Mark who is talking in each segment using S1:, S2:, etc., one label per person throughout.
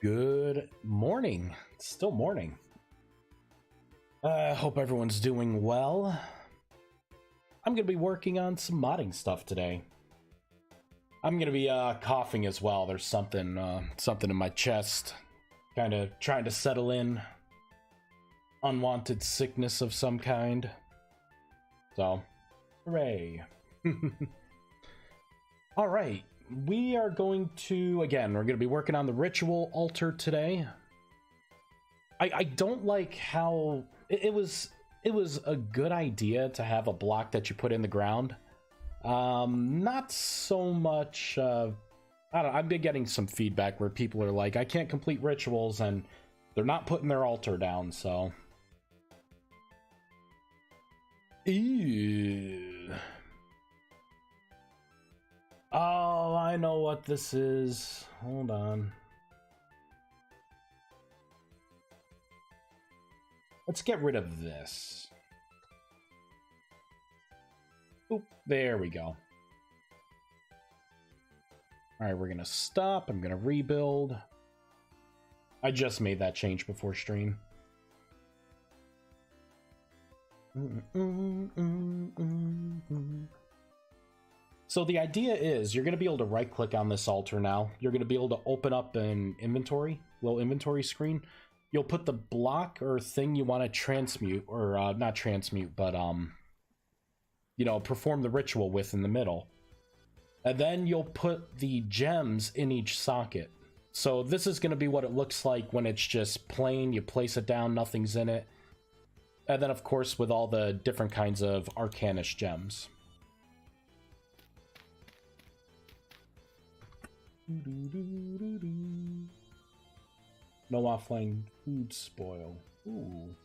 S1: Good morning. It's still morning. Hope everyone's doing well. I'm going to be working on some modding stuff today. I'm going to be coughing as well. There's something in my chest. Kind of trying to settle in. Unwanted sickness of some kind. So, hooray. All right. We are going to, again, we're going to be working on the ritual altar today. I don't like how it was a good idea to have a block that you put in the ground. Not so much, I don't know, I've been getting some feedback where people are like, I can't complete rituals and they're not putting their altar down, so. Ew. Oh, I know what this is. Hold on. Let's get rid of this. Oop, there we go. Alright, we're gonna stop. I'm gonna rebuild. I just made that change before stream. So the idea is you're going to be able to right click on this altar now. You're going to be able to open up an inventory, little inventory screen. You'll put the block or thing you want to transmute, or not transmute, but you know, perform the ritual with in the middle. And then you'll put the gems in each socket. So this is going to be what it looks like when it's just plain. You place it down, nothing's in it. And then of course with all the different kinds of Arcanish gems. No offline food spoil. Ooh.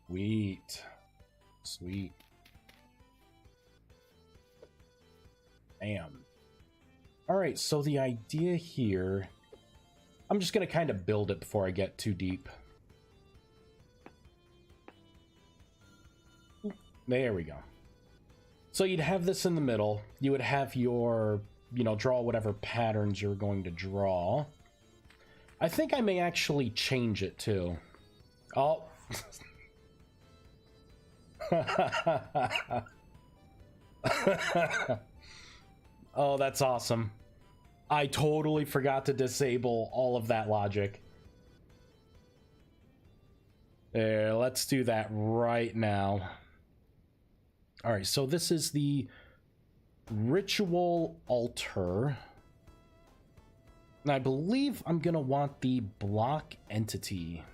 S1: Sweet. Sweet. Damn. Alright, so the idea here... I'm just going to kind of build it before I get too deep. There we go. So you'd have this in the middle. You would have your, you know, draw whatever patterns you're going to draw. I think I may actually change it too. Oh. Oh, that's awesome. I totally forgot to disable all of that logic. There, let's do that right now. All right, so this is the ritual altar. And I believe I'm going to want the block entity.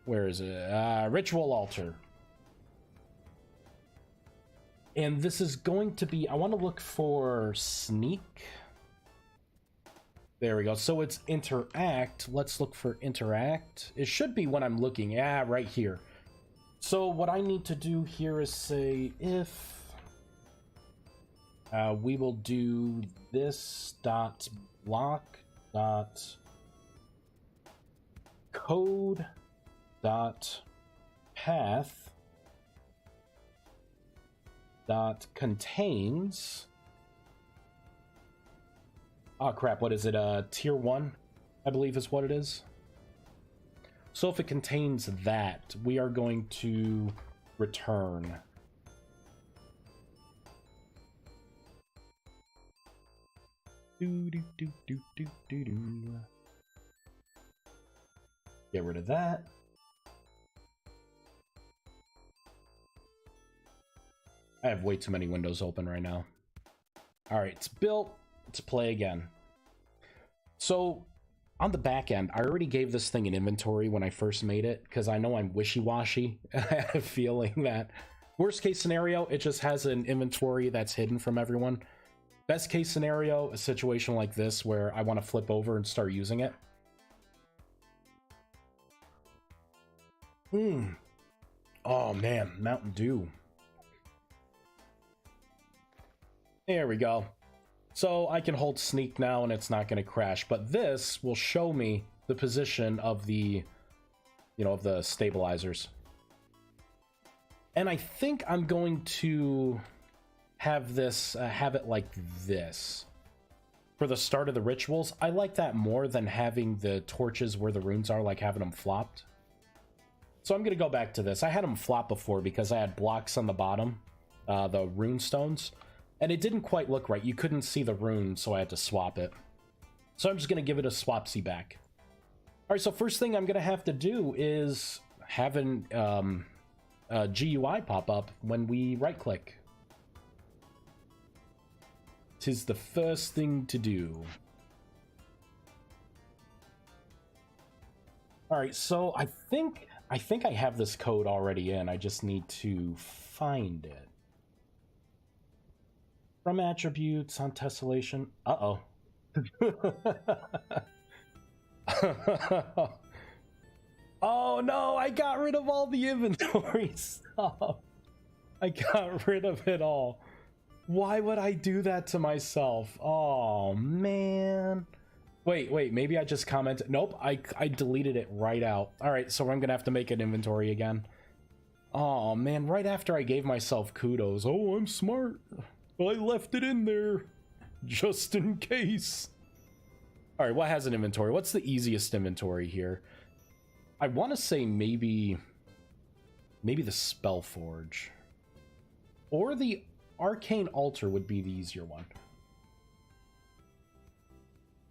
S1: Where is it? Ritual altar. And this is going to be, I want to look for sneak. There we go. So it's interact. Let's look for interact. It should be when I'm looking. Yeah, right here. So what I need to do here is say if we will do this dot block dot code dot path dot contains Oh crap, what is it? Tier 1, I believe is what it is. So if it contains that, we are going to return. Get rid of that. I have way too many windows open right now. All right, it's built. Let's play again. So on the back end, I already gave this thing an inventory when I first made it because I know I'm wishy-washy. I have a feeling that worst case scenario, it just has an inventory that's hidden from everyone. Best case scenario, a situation like this where I want to flip over and start using it. Oh man, Mountain Dew. There we go. So I can hold sneak now and it's not going to crash, but this will show me the position of the, of the stabilizers. And I think I'm going to have this, have it like this. For the start of the rituals, I like that more than having the torches where the runes are, like having them flopped. So I'm going to go back to this. I had them flop before because I had blocks on the bottom, the rune stones. And it didn't quite look right. You couldn't see the runes, so I had to swap it. So I'm just going to give it a swapsy back. All right, so first thing I'm going to have to do is have a GUI pop up when we right-click. 'Tis the first thing to do. All right, so I think I have this code already in. I just need to find it. From attributes on tessellation. Uh-oh. Oh no, I got rid of all the inventory stuff. I got rid of it all. Why would I do that to myself? Oh man. Wait, maybe I just commented. Nope, I deleted it right out. All right, so I'm gonna have to make an inventory again. Oh man, right after I gave myself kudos. Oh, I'm smart. Well, I left it in there just in case. All right, what has an inventory? What's the easiest inventory here? I want to say maybe the Spellforge. Or the Arcane Altar would be the easier one.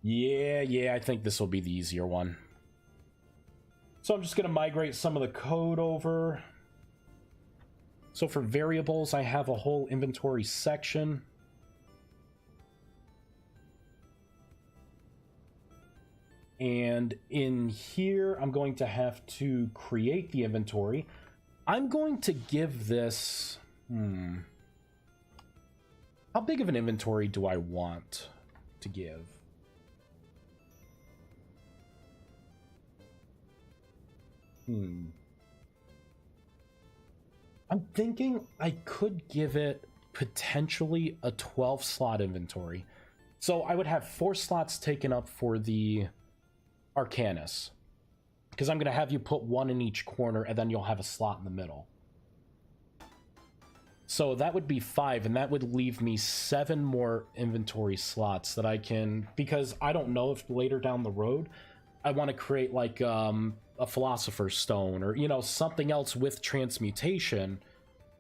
S1: Yeah, I think this will be the easier one. So I'm just going to migrate some of the code over. So for variables, I have a whole inventory section. And in here, I'm going to have to create the inventory. I'm going to give this... How big of an inventory do I want to give? I'm thinking I could give it potentially a 12-slot inventory. So I would have 4 slots taken up for the Arcanus. Because I'm going to have you put 1 in each corner, and then you'll have a slot in the middle. So that would be 5, and that would leave me 7 more inventory slots that I can... Because I don't know if later down the road, I want to create like a Philosopher's Stone, or, something else with transmutation,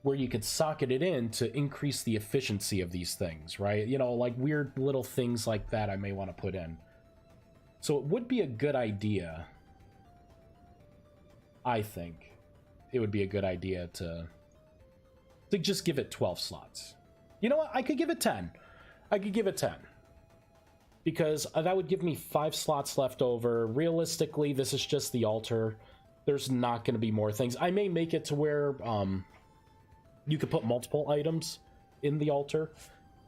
S1: where you could socket it in to increase the efficiency of these things, right? Like weird little things like that I may want to put in. So it would be a good idea, I think. It would be a good idea to just give it 12 slots. You know what? I could give it 10. I could give it 10. Because that would give me 5 slots left over. Realistically, this is just the altar. There's not going to be more things. I may make it to where you could put multiple items in the altar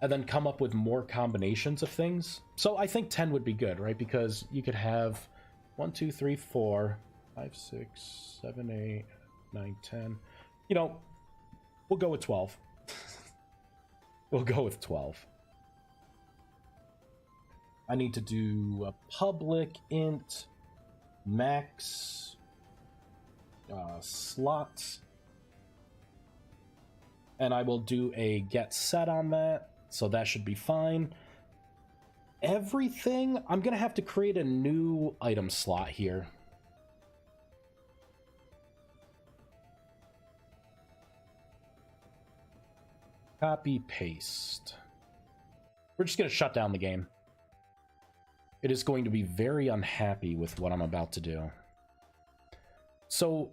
S1: and then come up with more combinations of things. So I think 10 would be good, right? Because you could have 1, 2, 3, 4, 5, 6, 7, 8, 9, 10. We'll go with 12. We'll go with 12. I need to do a public int max slots. And I will do a get set on that. So that should be fine. everything, I'm going to have to create a new item slot here. Copy, paste. We're just going to shut down the game. It is going to be very unhappy with what I'm about to do. So,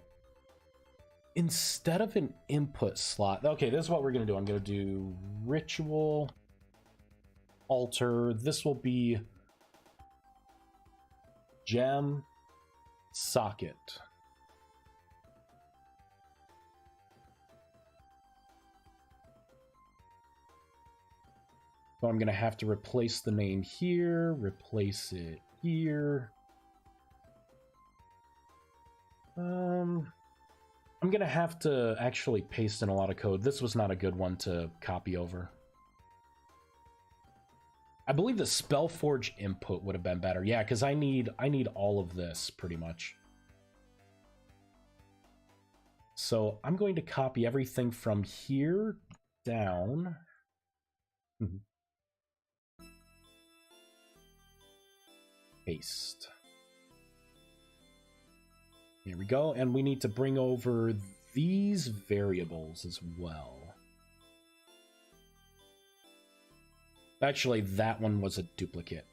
S1: instead of an input slot... Okay, this is what we're going to do. I'm going to do ritual, altar. This will be gem, socket. So I'm going to have to replace the name here, replace it here. I'm going to have to actually paste in a lot of code. This was not a good one to copy over. I believe the Spellforge input would have been better. Yeah, because I need all of this pretty much. So I'm going to copy everything from here down. Paste. Here we go, and we need to bring over these variables as well. Actually, that one was a duplicate.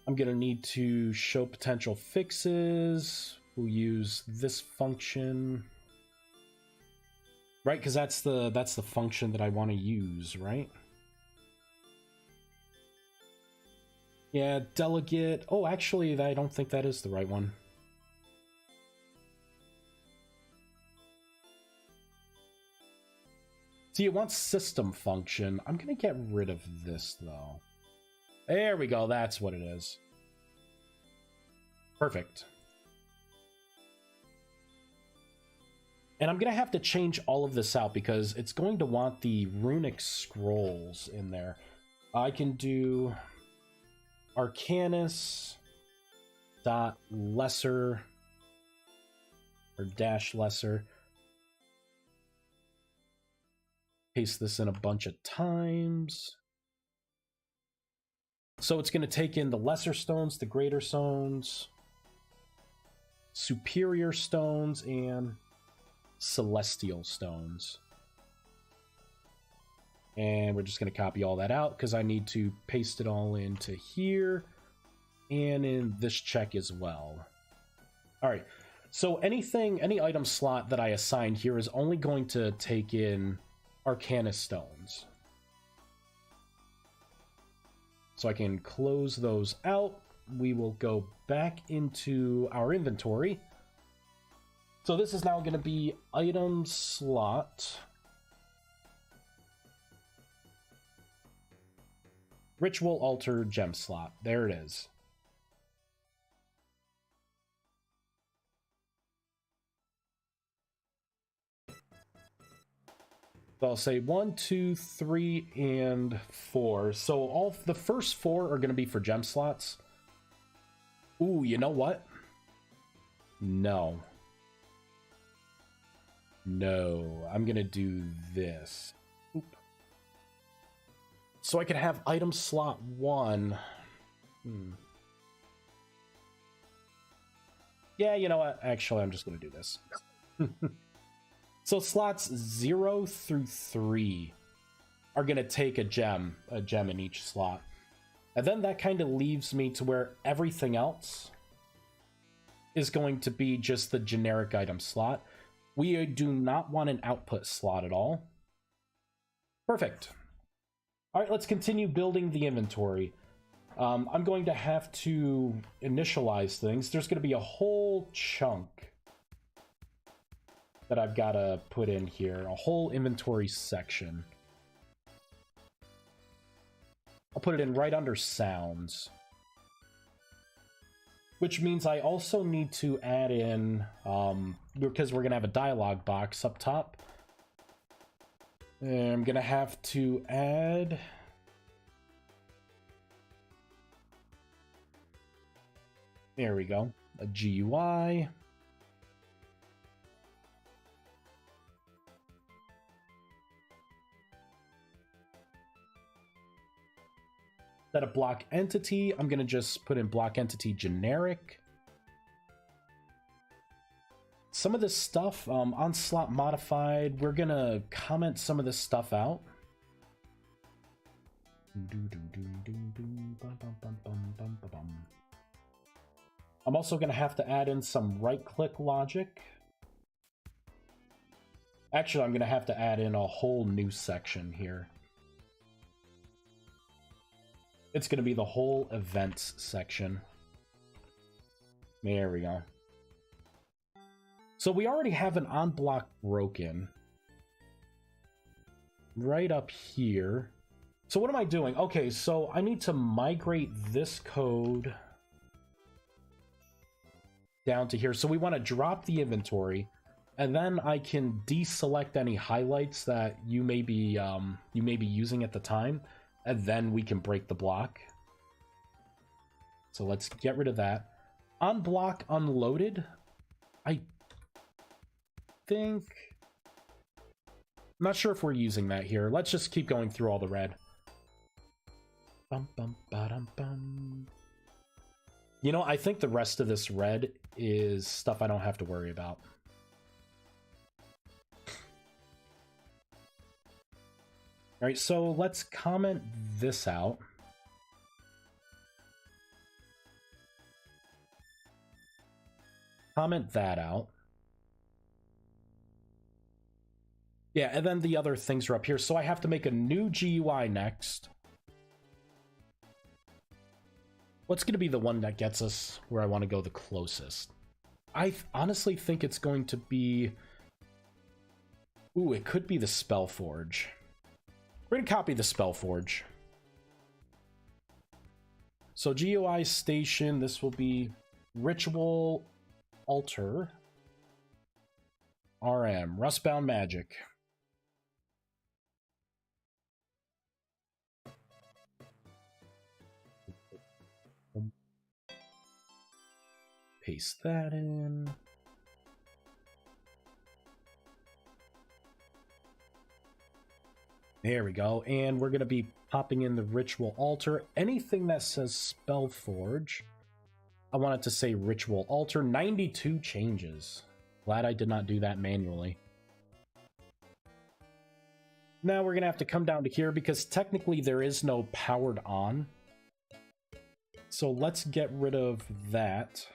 S1: I'm going to need to show potential fixes. We'll use this function. Right, because that's the function that I want to use, right? Yeah, delegate. Oh, actually, I don't think that is the right one. See, it wants system function. I'm going to get rid of this, though. There we go. That's what it is. Perfect. And I'm going to have to change all of this out because it's going to want the runic scrolls in there. I can do Arcanus dot lesser or dash lesser. Paste this in a bunch of times. So it's going to take in the lesser stones, the greater stones, superior stones, and celestial stones. And we're just going to copy all that out because I need to paste it all into here and in this check as well. All right. So any item slot that I assign here is only going to take in Arcanus stones. So I can close those out. We will go back into our inventory. So this is now going to be item slot. Ritual altar gem slot. There it is. So I'll say 1, 2, 3, and 4. So all the first 4 are going to be for gem slots. Ooh, you know what? No. No, I'm going to do this. Oop. So I could have item slot 1. Yeah, you know what? Actually, I'm just going to do this. So slots 0 through 3 are going to take a gem in each slot. And then that kind of leaves me to where everything else is going to be just the generic item slot. We do not want an output slot at all. Perfect. All right, let's continue building the inventory. I'm going to have to initialize things. There's going to be a whole chunk that I've got to put in here, a whole inventory section. I'll put it in right under sounds. Which means I also need to add in, because we're going to have a dialogue box up top. And I'm going to have to add... There we go. A GUI. Set a block entity. I'm going to just put in block entity generic. Some of this stuff, on slot modified, we're going to comment some of this stuff out. I'm also going to have to add in some right-click logic. Actually, I'm going to have to add in a whole new section here. It's going to be the whole events section. There we go. So we already have an on-block broken. Right up here. So what am I doing? Okay, so I need to migrate this code down to here. So we want to drop the inventory, and then I can deselect any highlights that you may be using at the time, and then we can break the block. So let's get rid of that. On block unloaded, I think, I'm not sure if we're using that here. Let's just keep going through all the red. Bum, bum, ba-dum, bum. You know, I think the rest of this red is stuff I don't have to worry about. All right, so let's comment this out. Comment that out. Yeah, and then the other things are up here. So I have to make a new GUI next. What's going to be the one that gets us where I want to go the closest? I honestly think it's going to be... Ooh, it could be the Spellforge. We're going to copy the Spellforge. So GUI station, this will be Ritual Altar. RM, Rustbound Magic. Paste that in. There we go. And we're going to be popping in the Ritual Altar. Anything that says Spellforge, I want it to say Ritual Altar. 92 changes. Glad I did not do that manually. Now we're going to have to come down to here because technically there is no powered on. So let's get rid of that.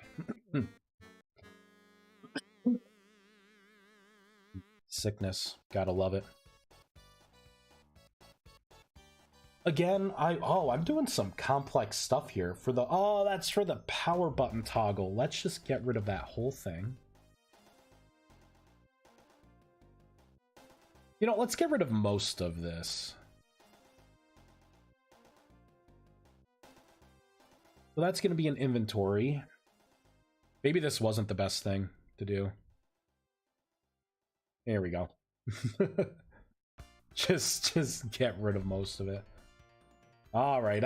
S1: Sickness. Gotta love it. Again, I'm doing some complex stuff here for the... Oh, that's for the power button toggle. Let's just get rid of that whole thing. You know, let's get rid of most of this. So that's going to be an inventory. Maybe this wasn't the best thing to do. There we go. just get rid of most of it. All right,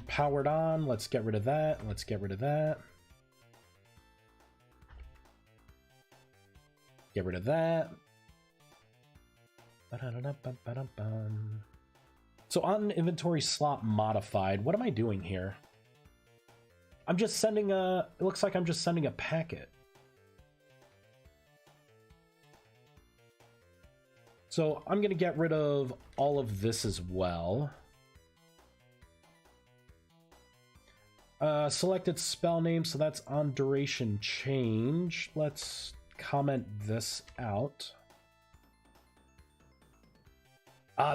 S1: powered on. Let's get rid of that. Let's get rid of that. Get rid of that. So on inventory slot modified, what am I doing here? I'm just sending a... It looks like I'm just sending a packet. So I'm going to get rid of all of this as well. Selected spell name, so that's on duration change. Let's comment this out.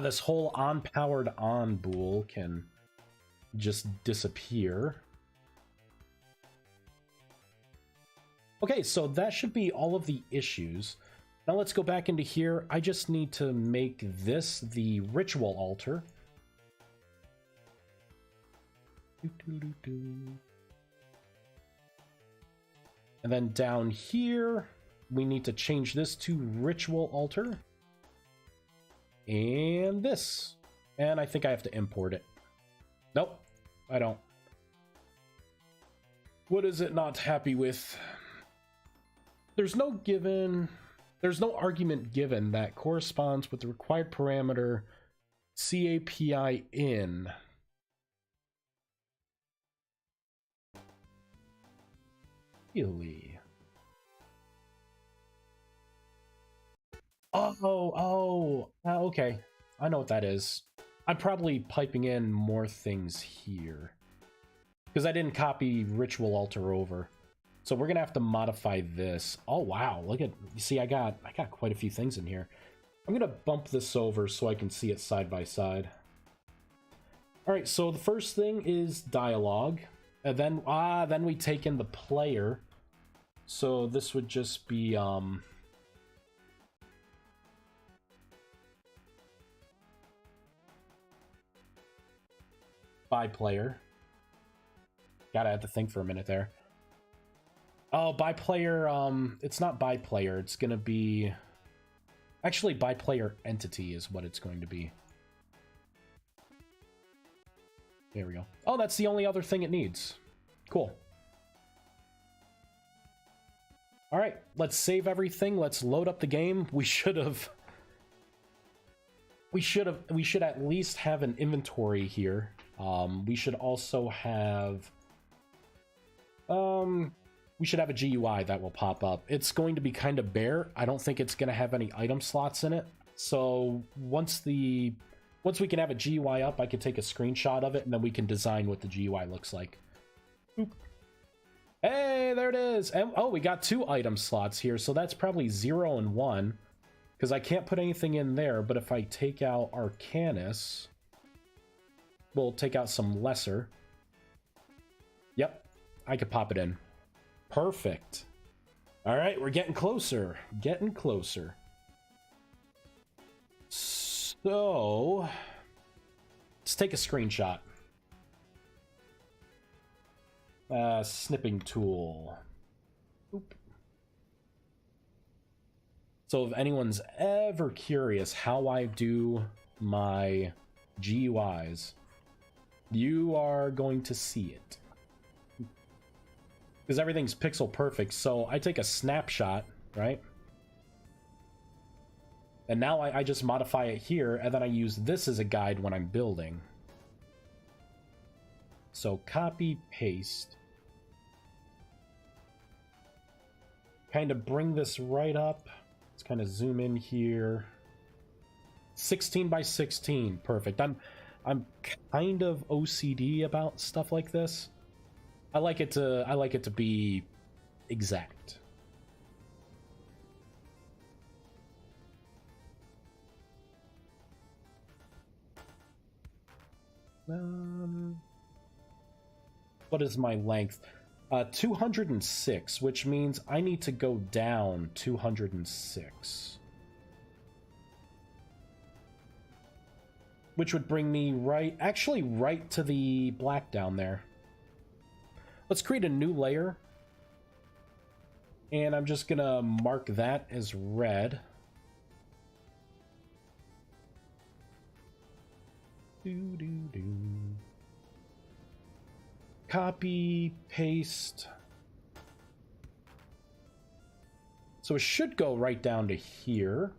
S1: This whole on powered on bool can just disappear. Okay, so that should be all of the issues. Now let's go back into here. I just need to make this the ritual altar. And then down here, we need to change this to ritual altar. And this. And I think I have to import it. Nope, I don't. What is it not happy with? There's no argument given that corresponds with the required parameter CAPI in. Really? Okay. I know what that is. I'm probably piping in more things here. Because I didn't copy Ritual Altar over. So we're gonna have to modify this. Oh wow, look at, you see I got quite a few things in here. I'm gonna bump this over so I can see it side by side. Alright, so the first thing is dialogue. And then we take in the player. So this would just be by player. Gotta have to think for a minute there. Oh, by player, it's not by player, it's gonna be... Actually, by player entity is what it's going to be. There we go. Oh, that's the only other thing it needs. Cool. Alright, let's save everything, let's load up the game. We should at least have an inventory here. We should also have... we should have a GUI that will pop up. It's going to be kind of bare. I don't think it's going to have any item slots in it. So once we can have a GUI up, I could take a screenshot of it, and then we can design what the GUI looks like. Boop. Hey, there it is. And, oh, we got 2 item slots here, so that's probably 0 and 1, because I can't put anything in there. But if I take out Arcanus, we'll take out some lesser. Yep, I could pop it in. Perfect. All right, we're getting closer. Getting closer. So, let's take a screenshot. Snipping tool. Oop. So if anyone's ever curious how I do my GUIs, you are going to see it. Because everything's pixel perfect, so I take a snapshot, right? And now I just modify it here, and then I use this as a guide when I'm building. So copy, paste. Kind of bring this right up. Let's kind of zoom in here. 16 by 16, perfect. I'm kind of OCD about stuff like this. I like it to be exact. What is my length? 206, which means I need to go down 206. Which would bring me right to the black down there. Let's create a new layer. And I'm just gonna mark that as red. Copy, paste. So it should go right down to here.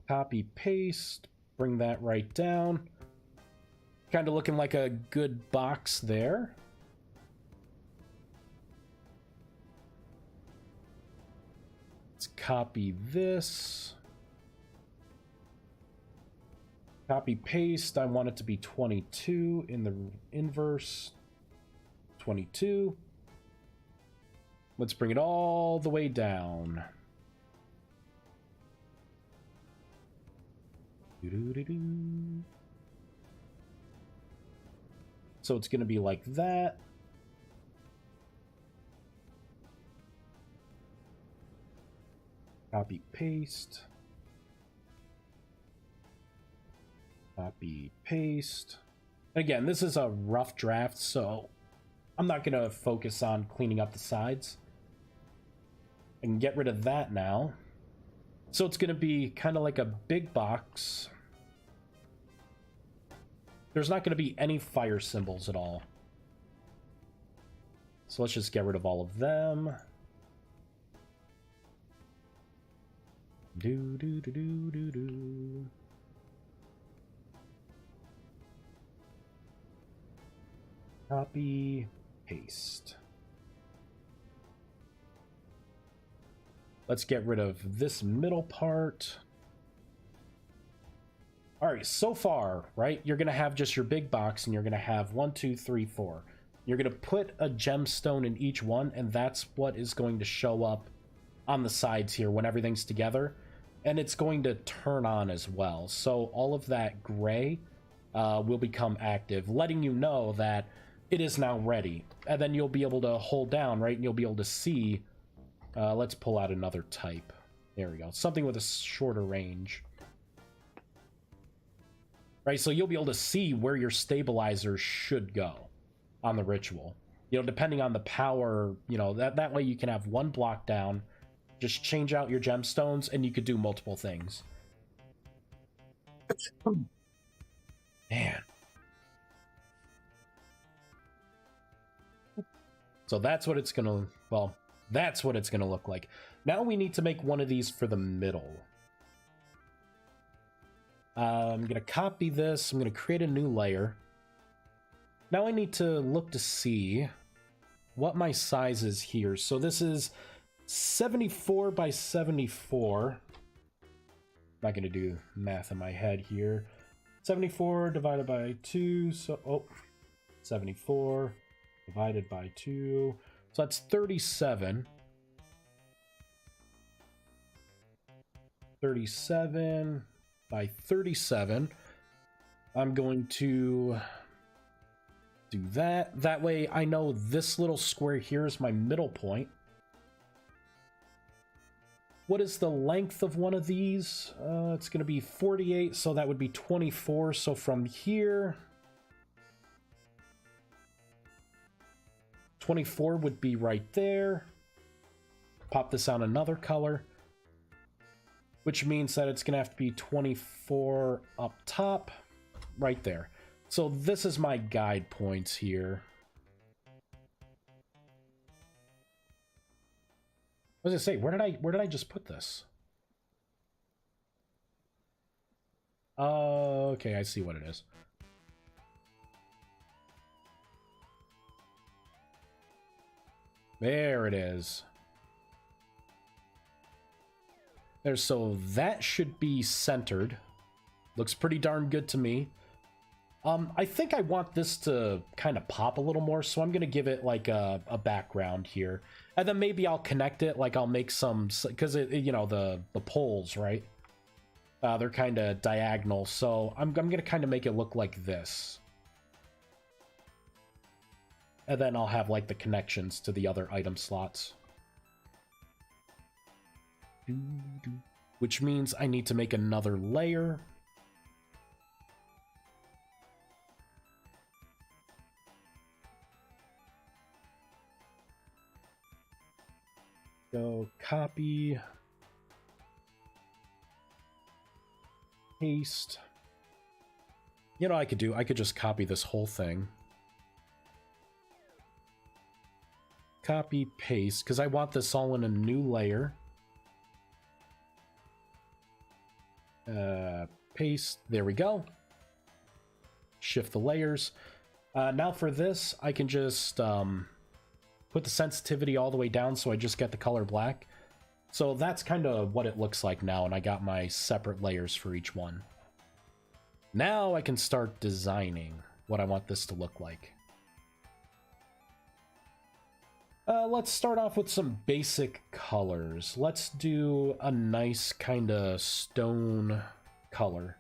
S1: Copy, paste, bring that right down. Kind of looking like a good box there. Let's copy this. Copy, paste. I want it to be 22 in the inverse. 22. Let's bring it all the way down. So it's going to be like that. Copy, paste. Copy, paste. Again, this is a rough draft, so I'm not going to focus on cleaning up the sides. I can get rid of that now. So it's going to be kind of like a big box. There's not going to be any fire symbols at all. So let's just get rid of all of them. Do do do do do do. Copy, paste. Let's get rid of this middle part. All right, so far, right, you're going to have just your big box, and you're going to have 1, 2, 3, 4. You're going to put a gemstone in each one, and that's what is going to show up on the sides here when everything's together. And it's going to turn on as well. So all of that gray will become active, letting you know that it is now ready. And then you'll be able to hold down, right, and you'll be able to see. Let's pull out another type. There we go. Something with a shorter range. Right, so you'll be able to see where your stabilizers should go on the ritual. You know, depending on the power, you know, that way you can have one block down, just change out your gemstones, and you could do multiple things. Man. So that's what it's gonna, well, that's what it's gonna look like. Now we need to make one of these for the middle. I'm going to copy this. I'm going to create a new layer. Now I need to look to see what my size is here. So this is 74 by 74. I'm not going to do math in my head here. 74 divided by 2. So, 74 divided by 2. So that's 37. 37 by 37. I'm going to do that. That way I know this little square here is my middle point. What is the length of one of these? It's going to be 48, so that would be 24. So from here, 24 would be right there. Pop this on another color, which means that it's going to have to be 24 up top, right there. So this is my guide points here. What does it say? Where did I just put this? Okay, I see what it is. There it is. There, so that should be centered. Looks pretty darn good to me. I think I want this to kind of pop a little more, so I'm gonna give it like a background here, and then maybe I'll connect it. Like I'll make some, because you know, the poles, right? They're kind of diagonal, so I'm gonna kind of make it look like this, and then I'll have like the connections to the other item slots. Which means I need to make another layer. Go copy, paste. You know, I could just copy this whole thing. Copy, paste, because I want this all in a new layer. Paste, there we go. Shift the layers. Now for this, I can just put the sensitivity all the way down so I just get the color black. So that's kind of what it looks like now, and I got my separate layers for each one. Now I can start designing what I want this to look like. Let's start off with some basic colors. Let's do a nice kind of stone color.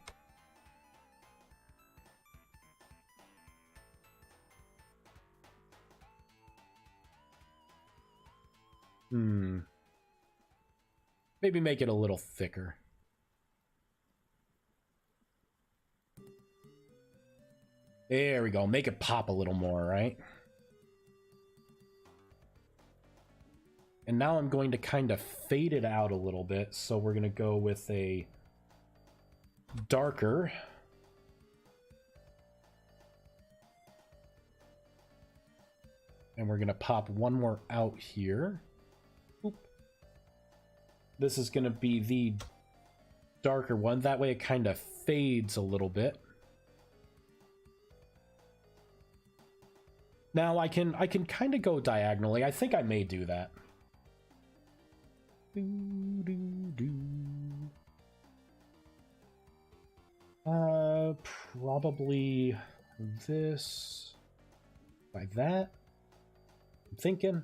S1: Maybe make it a little thicker. There we go. Make it pop a little more, right? And now I'm going to kind of fade it out a little bit. So we're going to go with a darker. And we're going to pop one more out here. Oop. This is going to be the darker one. That way it kind of fades a little bit. Now I can kind of go diagonally. I think I may do that. Probably this like that. I'm thinking.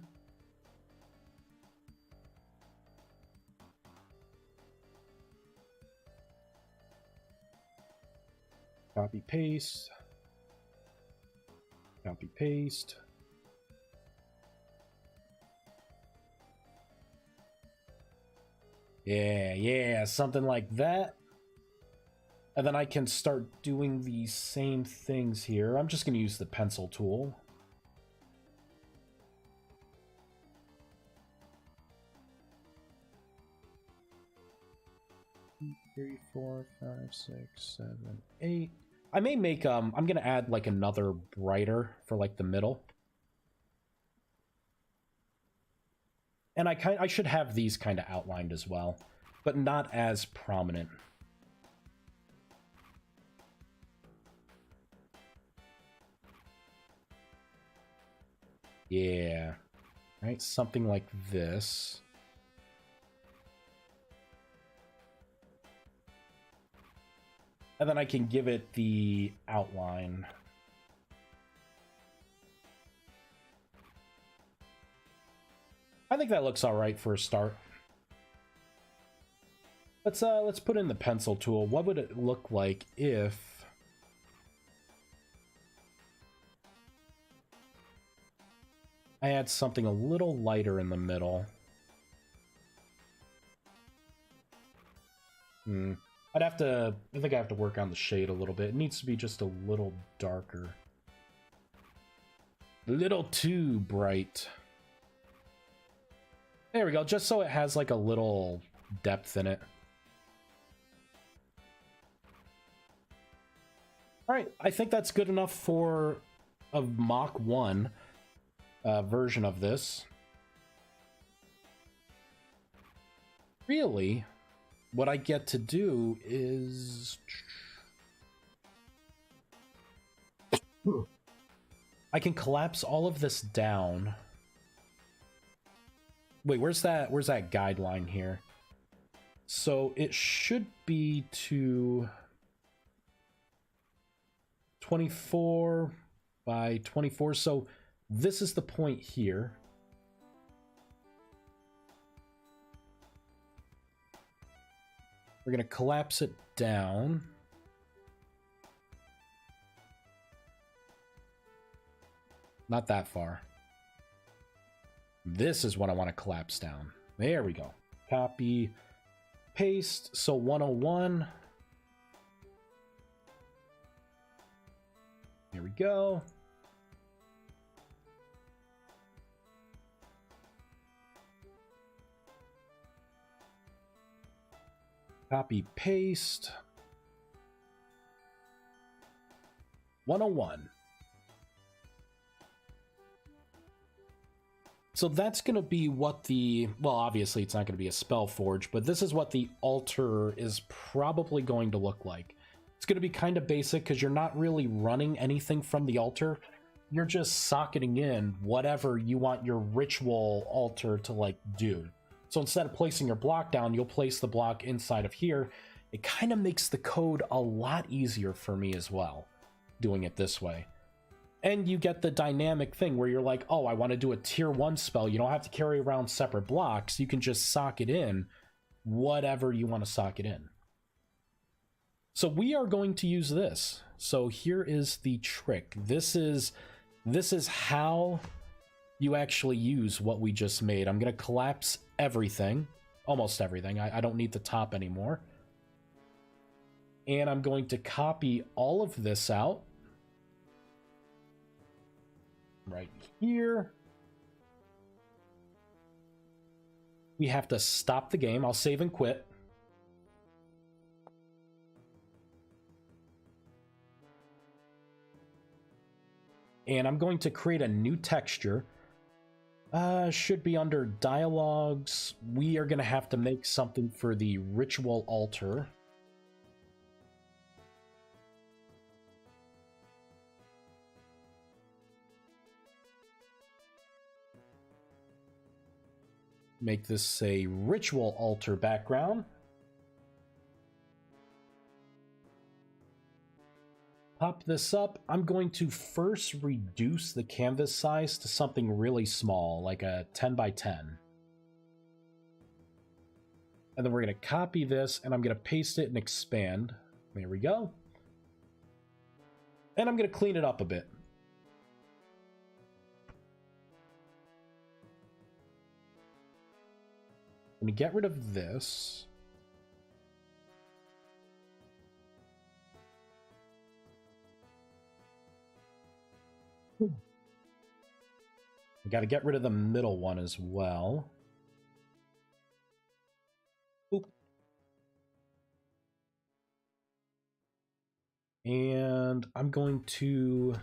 S1: Copy paste. Copy paste. Yeah, something like that. And then I can start doing the same things here. I'm just going to use the pencil tool. Three, 4, 5, 6, 7, 8. I may make I'm gonna add like another brighter for like the middle. And I should have these kind of outlined as well, but not as prominent. Yeah. Right, something like this. And then I can give it the outline. I think that looks all right for a start. Let's put in the pencil tool. What would it look like if I add something a little lighter in the middle? I think I have to work on the shade a little bit. It needs to be just a little darker. A little too bright. There we go, just so it has like a little depth in it. Alright, I think that's good enough for a Mach 1 version of this. Really, what I get to do is... I can collapse all of this down. Wait, where's that guideline here? So it should be to 24 by 24. So this is the point here. We're going to collapse it down. Not that far. This is what I want to collapse down. There we go. Copy, paste. So 101. There we go. Copy, paste. 101. So that's going to be what the, well, obviously it's not going to be a spell forge, but this is what the altar is probably going to look like. It's going to be kind of basic because you're not really running anything from the altar. You're just socketing in whatever you want your ritual altar to like do. So instead of placing your block down, you'll place the block inside of here. It kind of makes the code a lot easier for me as well, doing it this way. And you get the dynamic thing where you're like, oh, I want to do a tier 1 spell. You don't have to carry around separate blocks. You can just sock it in whatever you want to sock it in. So we are going to use this. So here is the trick. This is how you actually use what we just made. I'm going to collapse everything, almost everything. I don't need the top anymore. And I'm going to copy all of this out. Right here. We have to stop the game. I'll save and quit. And I'm going to create a new texture. Should be under dialogues. We are going to have to make something for the ritual altar. make this a ritual altar background. Pop this up. I'm going to first reduce the canvas size to something really small, like a 10 by 10. And then we're going to copy this, and I'm going to paste it and expand. There we go. And I'm going to clean it up a bit. I'm going to get rid of this. I got to get rid of the middle one as well. Oop. And I'm going to...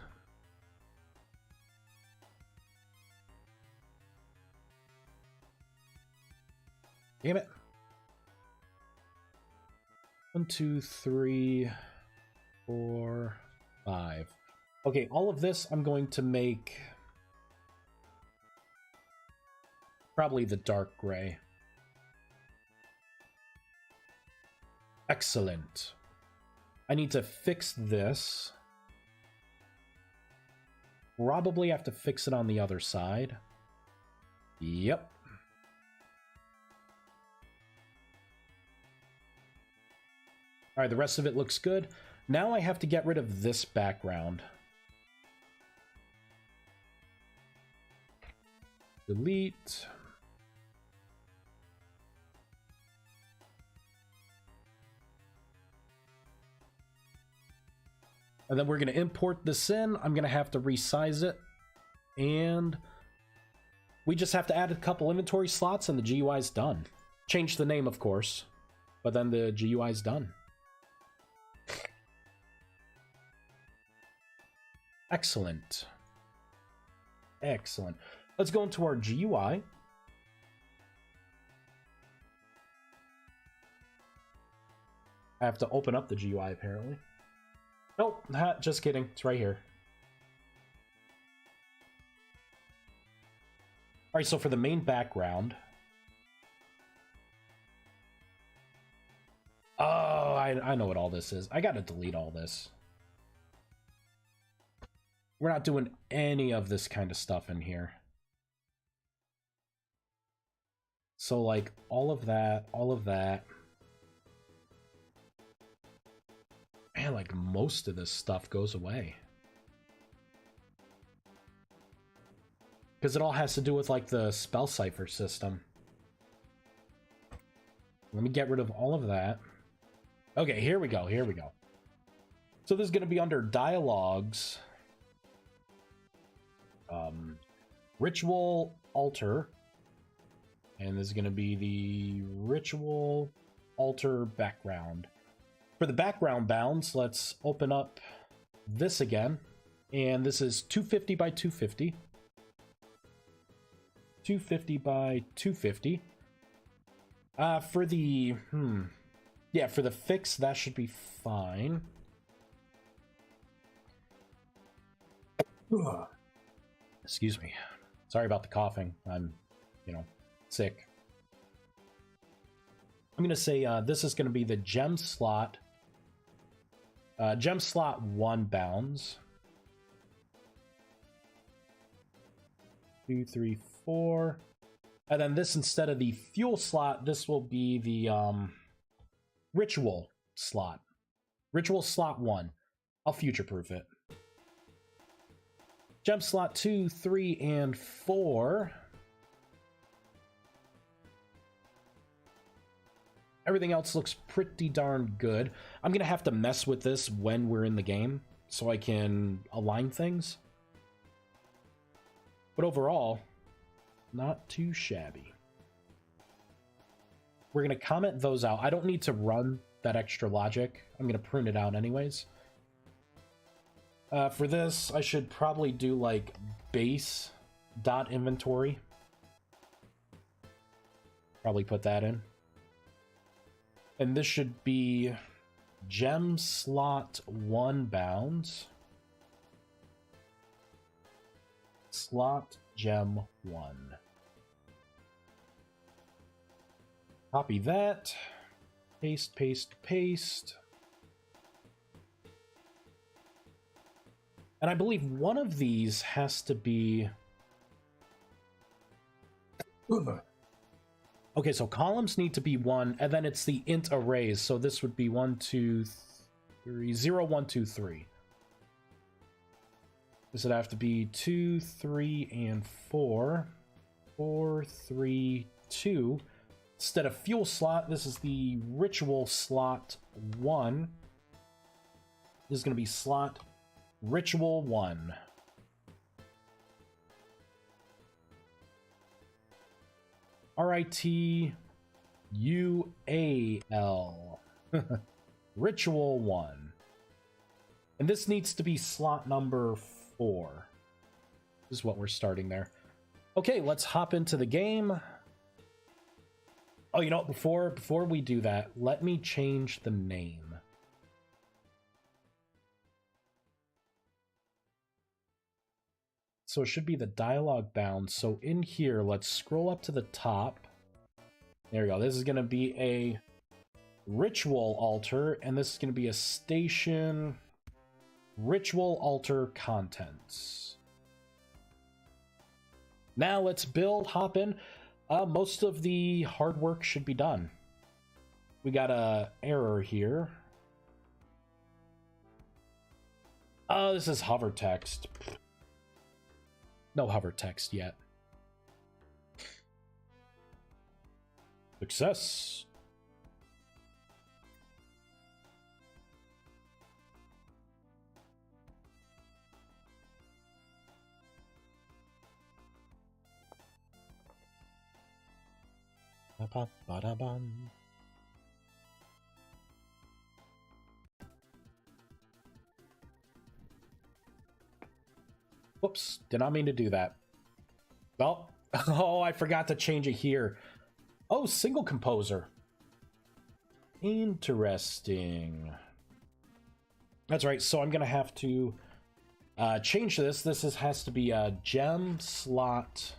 S1: Damn it. 1, 2, 3, 4, 5. Okay, all of this I'm going to make probably the dark gray. Excellent. I need to fix this. Probably have to fix it on the other side. Yep. All right, the rest of it looks good. Now I have to get rid of this background. Delete. And then we're going to import this in. I'm going to have to resize it. And we just have to add a couple inventory slots and the GUI is done. Change the name, of course. But then the GUI is done. Excellent. Excellent. Let's go into our GUI. I have to open up the GUI apparently. Nope, just kidding. It's right here. All right, so for the main background. Oh, I know what all this is. I gotta delete all this. We're not doing any of this kind of stuff in here. So like all of that. Man, like most of this stuff goes away. Because it all has to do with like the spell cipher system. Let me get rid of all of that. Okay, here we go, here we go. So this is going to be under dialogues. Ritual altar. And this is going to be the ritual altar background. For the background bounds, let's open up this again. And this is 250 by 250. 250 by 250. For the, yeah, for the fix, that should be fine. Excuse me. Sorry about the coughing. I'm, sick. I'm going to say this is going to be the gem slot. Gem slot 1 bounds. 2, 3, 4. And then this, instead of the fuel slot, this will be the ritual slot. Ritual slot 1. I'll future-proof it. Gem slot 2, 3, and 4. Everything else looks pretty darn good. I'm going to have to mess with this when we're in the game so I can align things. But overall, not too shabby. We're going to comment those out. I don't need to run that extra logic. I'm going to print it out anyways. For this, I should probably do like base.inventory. Probably put that in. And this should be gem slot 1 bounds. Slot gem 1. Copy that. Paste, paste, paste. And I believe one of these has to be... Okay, so columns need to be 1, and then it's the int arrays. So this would be 1, 2, 3, 0, 1, 2, 3. This would have to be 2, 3, and 4. 4, 3, 2. Instead of fuel slot, this is the ritual slot 1. This is going to be slot ritual 1. RITUAL. Ritual 1. And this needs to be slot number 4. This is what we're starting there. Okay, let's hop into the game. Oh, you know, before we do that, let me change the name. So it should be the dialogue bound. So in here, let's scroll up to the top. There we go. This is going to be a ritual altar, and this is going to be a station ritual altar contents. Now let's build, hop in. Most of the hard work should be done. We got a error here. Oh, this is hover text. No hover text yet. Success. Ba-ba-ba-da-bum. Whoops, did not mean to do that. Well, oh, I forgot to change it here. Oh, single composer. Interesting. That's right, so I'm gonna have to change this. This has to be a gem slot.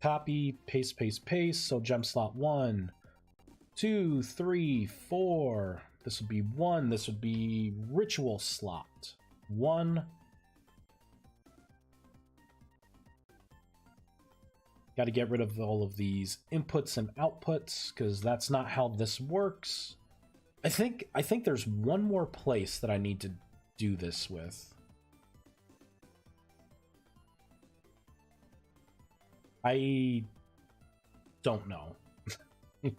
S1: Copy, paste, paste, paste. So gem slot 1, 2, 3, 4. This would be 1. This would be ritual slot 1. Got to get rid of all of these inputs and outputs because that's not how this works. I think there's one more place that I need to do this with. I don't know. Let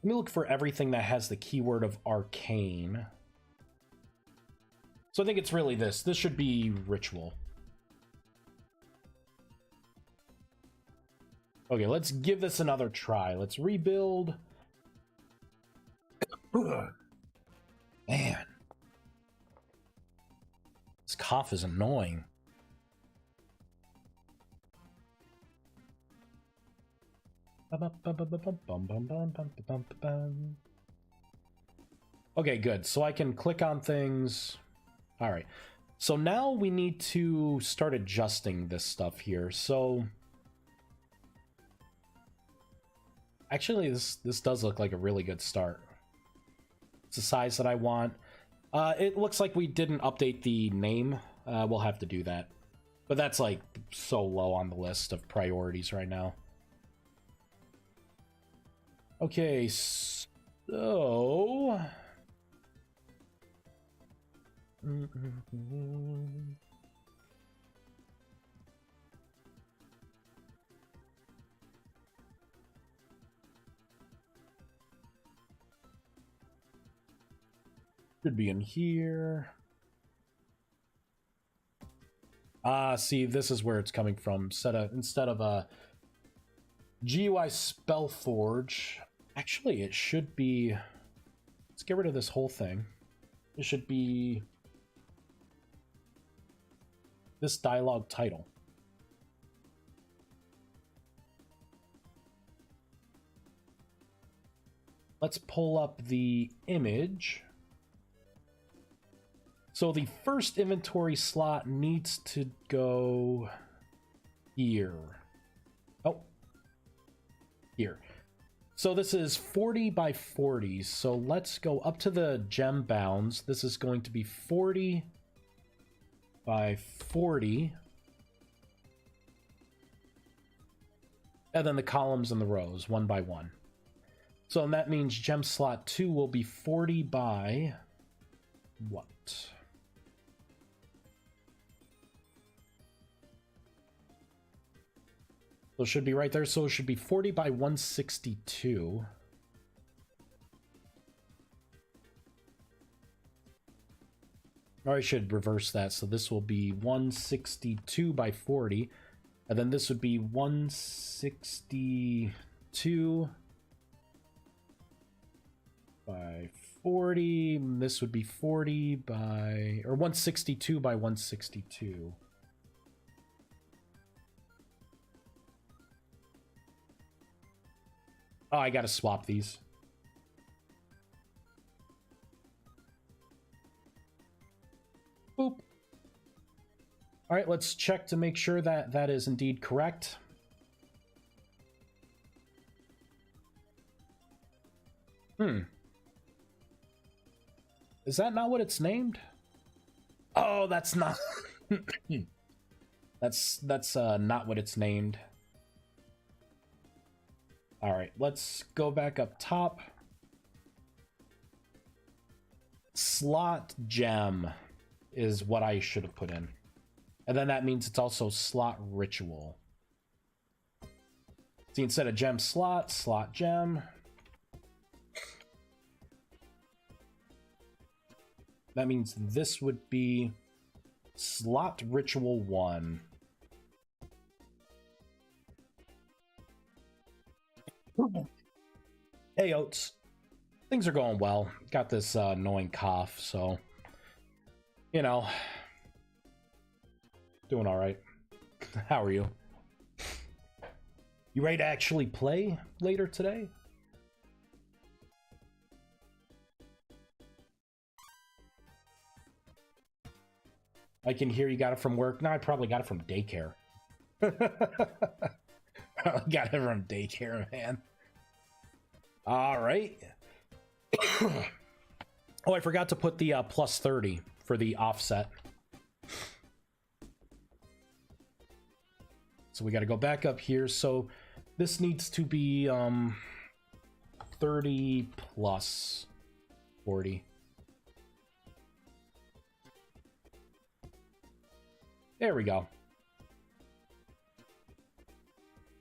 S1: me look for everything that has the keyword of arcane. So I think it's really this. This should be ritual. Okay, let's give this another try. Let's rebuild. Man. This cough is annoying. Okay, good. So I can click on things. All right. So now we need to start adjusting this stuff here. So actually, this does look like a really good start. It's the size that I want. It looks like we didn't update the name. We'll have to do that. But that's like so low on the list of priorities right now. Okay, so... Should be in here. See, this is where it's coming from. Instead of a GUI Spellforge, actually, it should be... Let's get rid of this whole thing. It should be this dialogue title. Let's pull up the image. So the first inventory slot needs to go here. Oh, here. So this is 40 by 40. So let's go up to the gem bounds. This is going to be 40 by 40. And then the columns and the rows, 1 by 1. So that means gem slot 2 will be 40 by what? So it should be right there. So it should be 40 by 162. Or I should reverse that. So this will be 162 by 40. And then this would be 162 by 40. This would be 40 by... Or 162 by 162. Oh, I gotta swap these. Boop. All right, let's check to make sure that that is indeed correct. Is that not what it's named? Oh, that's not... that's not what it's named. All right, let's go back up top. Slot gem is what I should have put in. And then that means it's also slot ritual. See, instead of gem slot, slot gem. That means this would be slot ritual 1. Hey, Oats. Things are going well. Got this annoying cough, so... You know... Doing alright. How are you? You ready to actually play later today? I can hear you got it from work. No, I probably got it from daycare. Probably got it from daycare, man. Alright. Oh, I forgot to put the plus 30 for the offset. So we got to go back up here. So this needs to be 30 plus 40. There we go.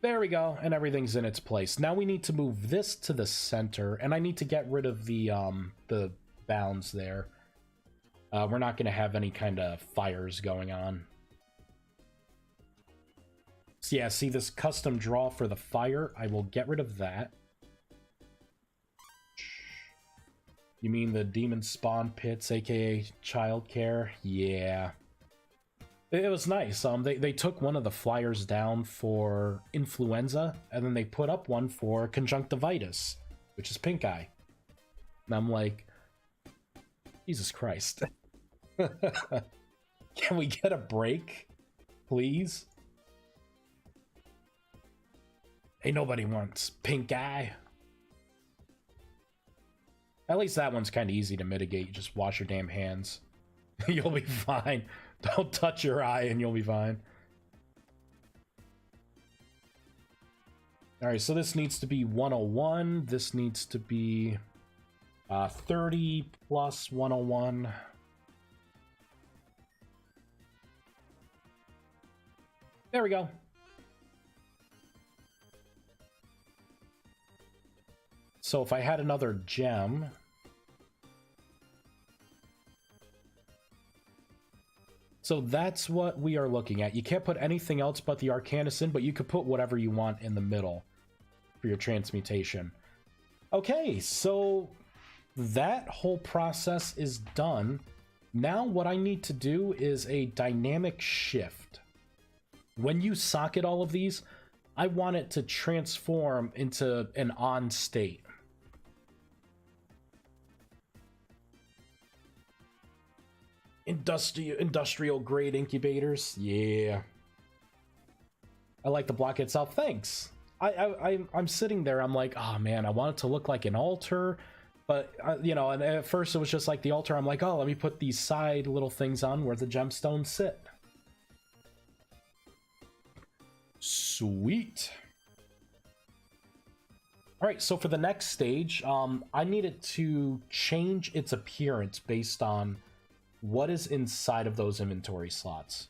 S1: There we go, and everything's in its place. Now we need to move this to the center, and I need to get rid of the bounds there. We're not going to have any kind of fires going on. So yeah, see this custom draw for the fire? I will get rid of that. You mean the demon spawn pits, aka childcare? Yeah. It was nice. They took one of the flyers down for influenza, and then they put up one for conjunctivitis, which is pink eye. And I'm like, Jesus Christ. Can we get a break, please? Ain't nobody wants pink eye. At least that one's kind of easy to mitigate. You just wash your damn hands. You'll be fine. Don't touch your eye and you'll be fine. Alright, so this needs to be 101. This needs to be 30 plus 101. There we go. So if I had another gem... So that's what we are looking at. You can't put anything else but the Arcanus in, but you could put whatever you want in the middle for your transmutation. Okay, so that whole process is done. Now what I need to do is a dynamic shift. When you socket all of these, I want it to transform into an on state. Industrial grade incubators, yeah. I like the block itself. Thanks. I'm sitting there. I'm like, oh man, I want it to look like an altar, but you know, and at first it was just like the altar. I'm like, oh, let me put these side little things on where the gemstones sit. Sweet. All right, so for the next stage, I needed to change its appearance based on what is inside of those inventory slots.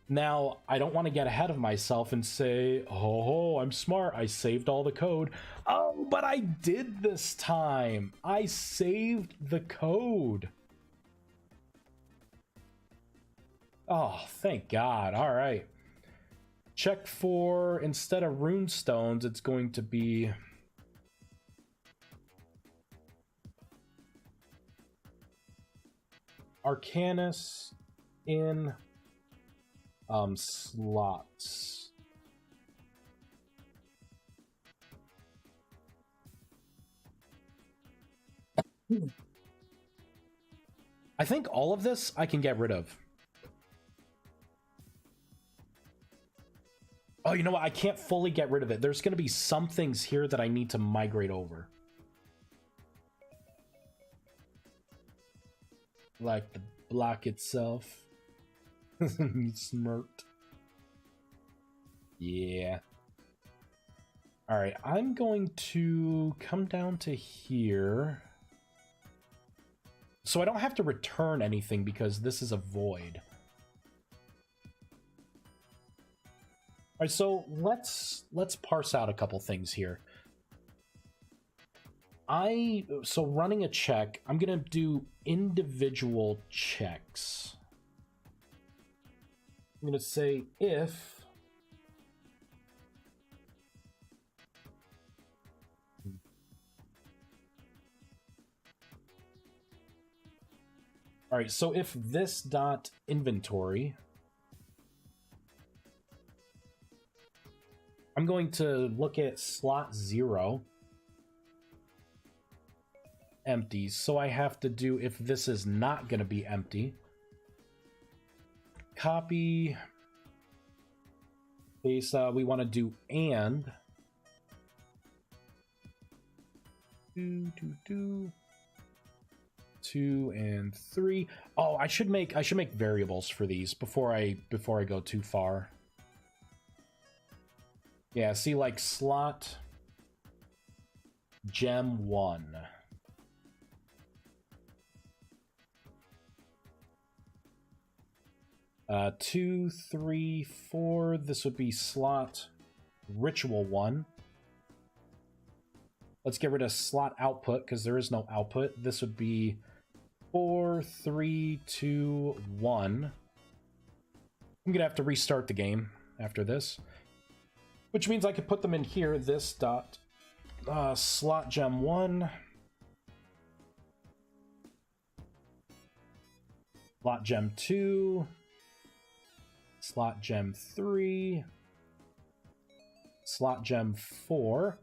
S1: Now, I don't want to get ahead of myself and say, oh, I'm smart, I saved all the code. Oh, but I did this time. I saved the code. Oh, thank God. All right. Check for, instead of rune stones, it's going to be Arcanus in slots. I think all of this I can get rid of. Oh, you know what? I can't fully get rid of it. There's going to be some things here that I need to migrate over. Like the block itself. Smirked. Yeah. Alright, I'm going to come down to here. So I don't have to return anything because this is a void. Alright, so let's parse out a couple things here. So running a check, I'm gonna do individual checks. I'm gonna say if all right, so if this dot inventory, I'm going to look at slot 0 empty, so I have to do if this is not going to be empty. Copy paste. We want to do and 2 and 3. Oh, I should make variables for these before I go too far. Yeah, see, like slot gem 1. Two, 3, 4. This would be slot ritual 1. Let's get rid of slot output because there is no output. This would be 4, 3, 2, 1. I'm gonna have to restart the game after this, which means I could put them in here. This dot slot gem 1, slot gem 2, slot gem 3, slot gem 4,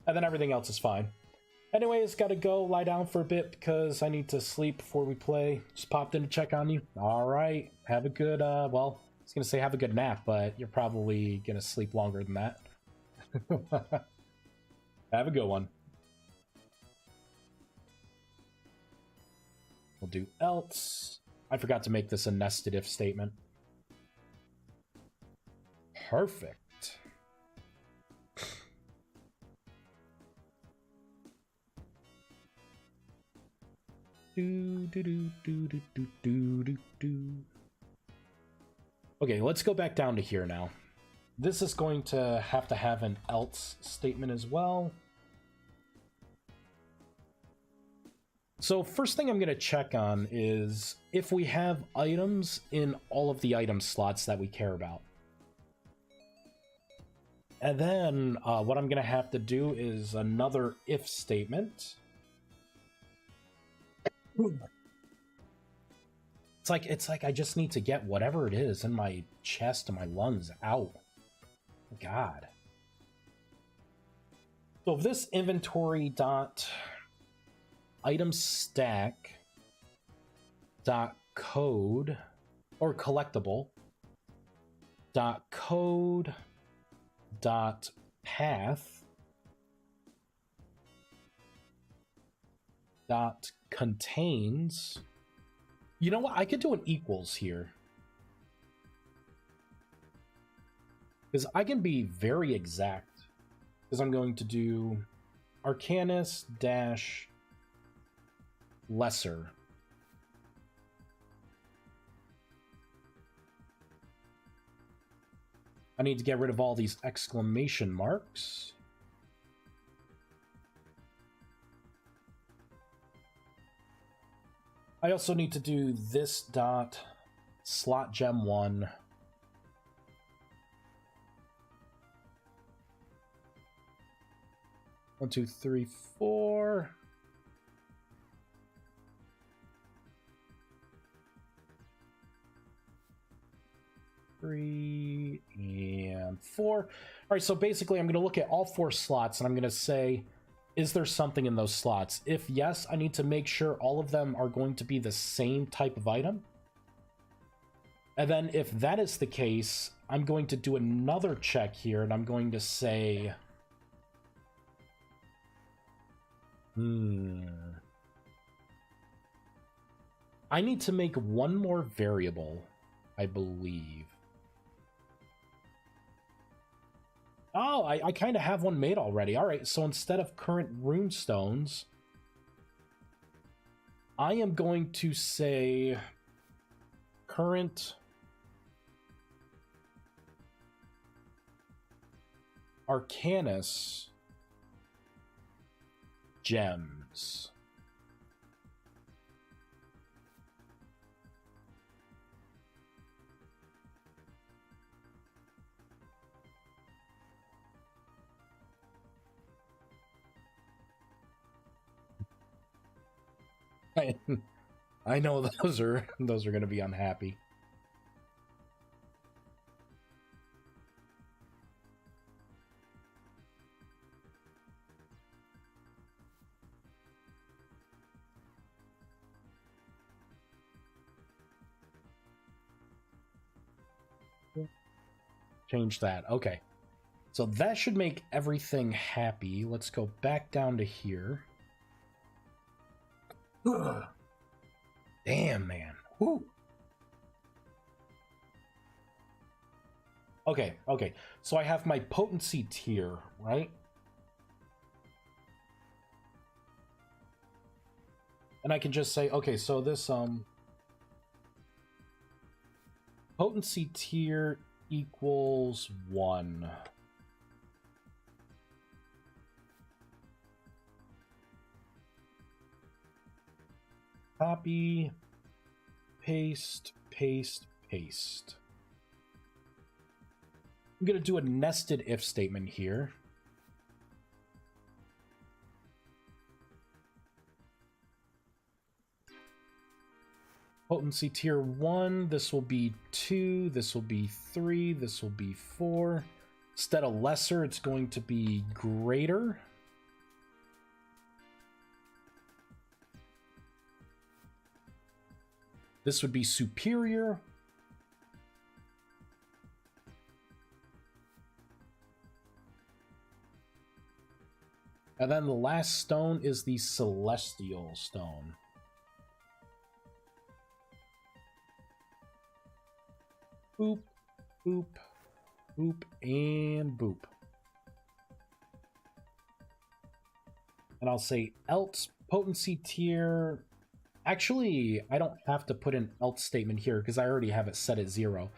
S1: and then everything else is fine. Anyways, gotta go lie down for a bit because I need to sleep before we play. Just popped in to check on you. All right, have a good, well, I was gonna say have a good nap, but you're probably gonna sleep longer than that. Have a good one. We'll do else. I forgot to make this a nested if statement. Perfect. Okay, let's go back down to here now. This is going to have an else statement as well. So first thing I'm going to check on is if we have items in all of the item slots that we care about. And then what I'm going to have to do is another if statement. It's like I just need to get whatever it is in my chest and my lungs out. God. So if this inventory dot item stack dot code or collectible dot code dot path dot contains. You know what? I could do an equals here, because I can be very exact, because I'm going to do Arcanus dash lesser. I need to get rid of all these exclamation marks. I also need to do this dot slot gem 1 1 2 3 4 3 and 4. All right, so basically I'm going to look at all 4 slots and I'm going to say, is there something in those slots? If yes, I need to make sure all of them are going to be the same type of item. And then if that is the case, I'm going to do another check here and I'm going to say, I need to make one more variable, I believe. Oh, I kind of have one made already. All right, so instead of current runestones, I am going to say current Arcanus gems. I know those are going to be unhappy. Change that. Okay. So that should make everything happy. Let's go back down to here. Damn, man. Woo. Okay. So I have my potency tier, right? And I can just say, okay, so this potency tier equals 1. Copy, paste. I'm going to do a nested if statement here. Potency tier 1, this will be 2, this will be 3, this will be 4. Instead of lesser, it's going to be greater. This would be superior. And then the last stone is the celestial stone. Boop, boop, boop, and boop. And I'll say else potency tier. Actually, I don't have to put an else statement here because I already have it set at 0.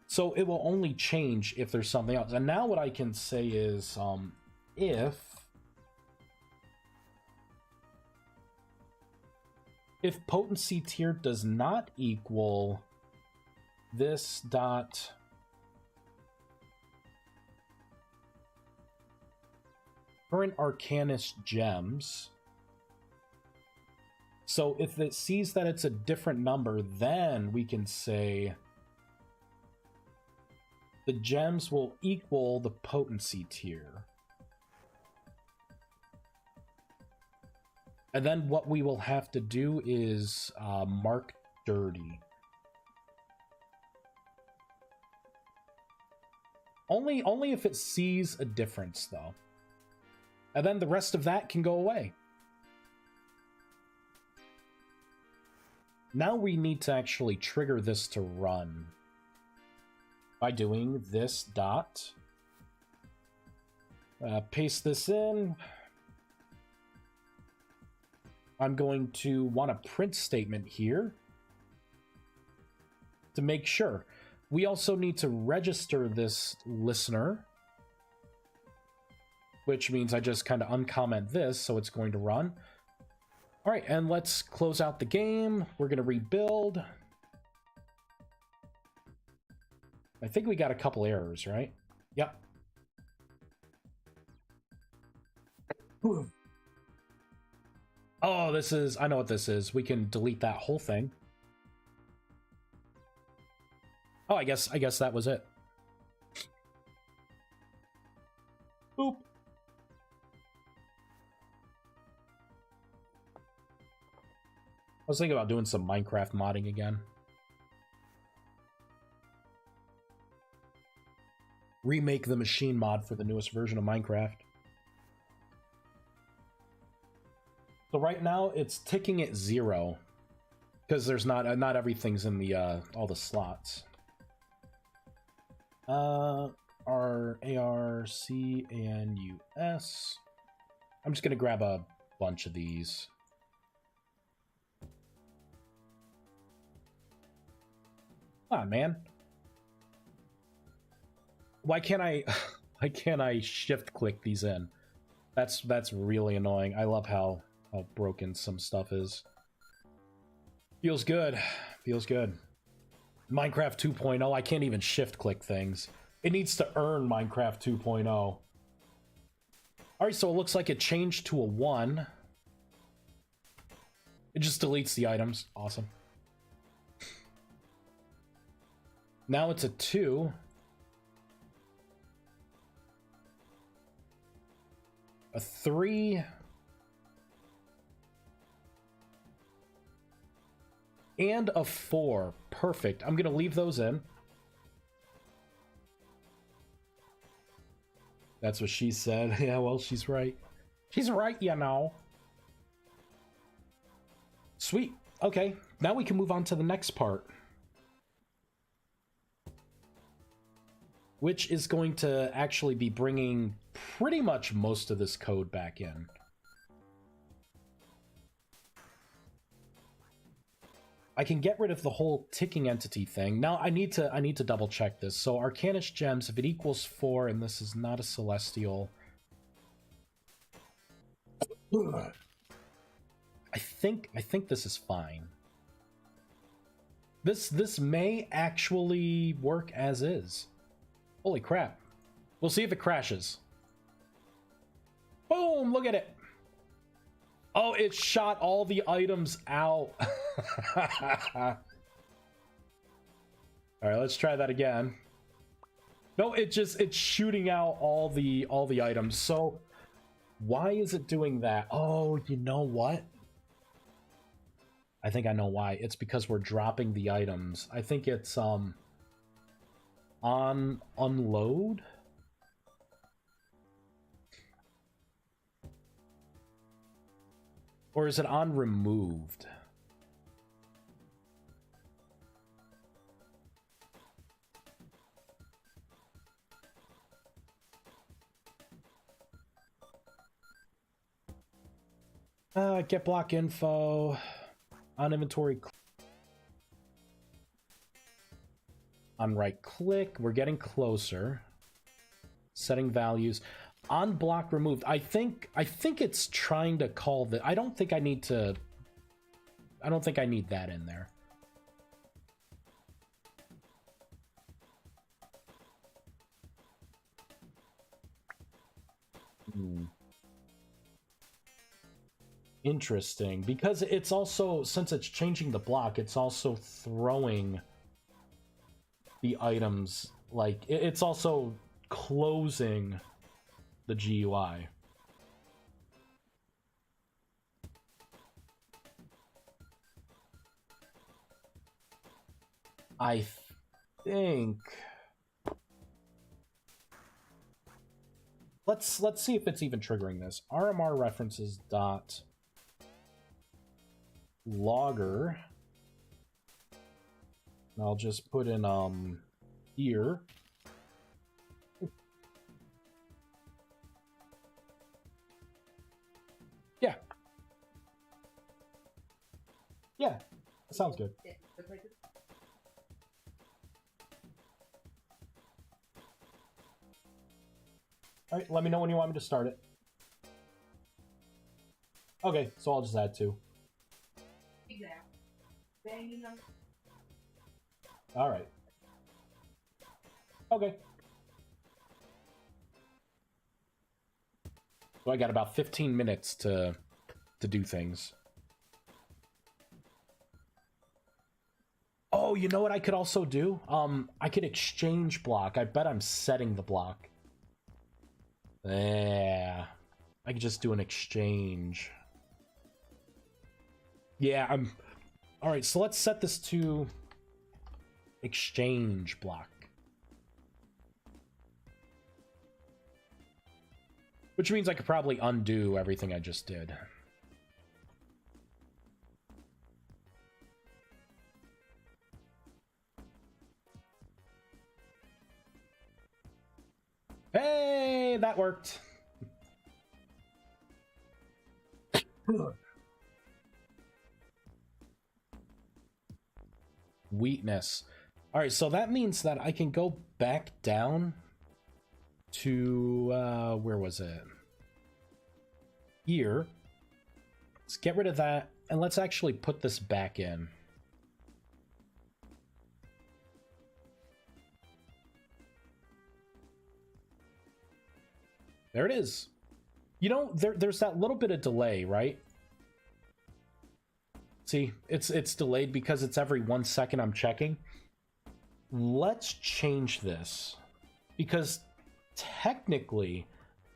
S1: So it will only change if there's something else. And now what I can say is if potency tier does not equal this dot current Arcanus gems. So if it sees that it's a different number, then we can say the gems will equal the potency tier. And then what we will have to do is mark dirty. Only if it sees a difference, though. And then the rest of that can go away. Now we need to actually trigger this to run by doing this dot. Paste this in. I'm going to want a print statement here to make sure. We also need to register this listener, which means I just kind of uncomment this, so it's going to run. All right, and let's close out the game. We're going to rebuild. I think we got a couple errors, right? Yep. Oh, this is... I know what this is. We can delete that whole thing. Oh, I guess that was it. Boop. I was thinking about doing some Minecraft modding again. Remake the machine mod for the newest version of Minecraft. So right now it's ticking at 0 because there's not everything's in the all the slots. RARCANUS. I'm just gonna grab a bunch of these. Come on, man. Why can't I shift click these in? That's really annoying. I love how broken some stuff is. Feels good. Feels good. Minecraft 2.0, I can't even shift click things. It needs to earn Minecraft 2.0. Alright, so it looks like it changed to a 1. It just deletes the items. Awesome. Now it's a 2. A 3. And a 4. Perfect. I'm gonna leave those in. That's what she said. Yeah, well, she's right. She's right, you know. Sweet. Okay, now we can move on to the next part, which is going to actually be bringing pretty much most of this code back in. I can get rid of the whole ticking entity thing. Now I need to double check this. So Arcanish gems, if it equals 4 and this is not a celestial, I think this is fine. This may actually work as is. Holy crap. We'll see if it crashes. Boom, look at it. Oh, it shot all the items out. All right, let's try that again. No, it's shooting out all the items. So why is it doing that? Oh, you know what? I think I know why. It's because we're dropping the items. I think it's on unload. Or is it on removed? Get block info on inventory. On right click, we're getting closer. Setting values. On block removed. I think it's trying to call the... I don't think I need that in there. Interesting, because it's also, since it's changing the block, it's also throwing the items, like it's also closing the GUI. I think Let's see if it's even triggering this. RMR references dot logger. And I'll just put in here. Yeah. Yeah, that sounds good. All right, let me know when you want me to start it. Okay, so I'll just add 2. All right. Okay. So I got about 15 minutes to do things. Oh, you know what I could also do? I could exchange block. I bet I'm setting the block. Yeah. I could just do an exchange. Yeah, I'm... Alright, so let's set this to exchange block. Which means I could probably undo everything I just did. Hey, that worked. Weakness. All right, so that means that I can go back down to where was it? Here. Let's get rid of that, and let's actually put this back in. There it is. You know, there's that little bit of delay, right? See, it's delayed because it's every 1 second I'm checking. Let's change this, because technically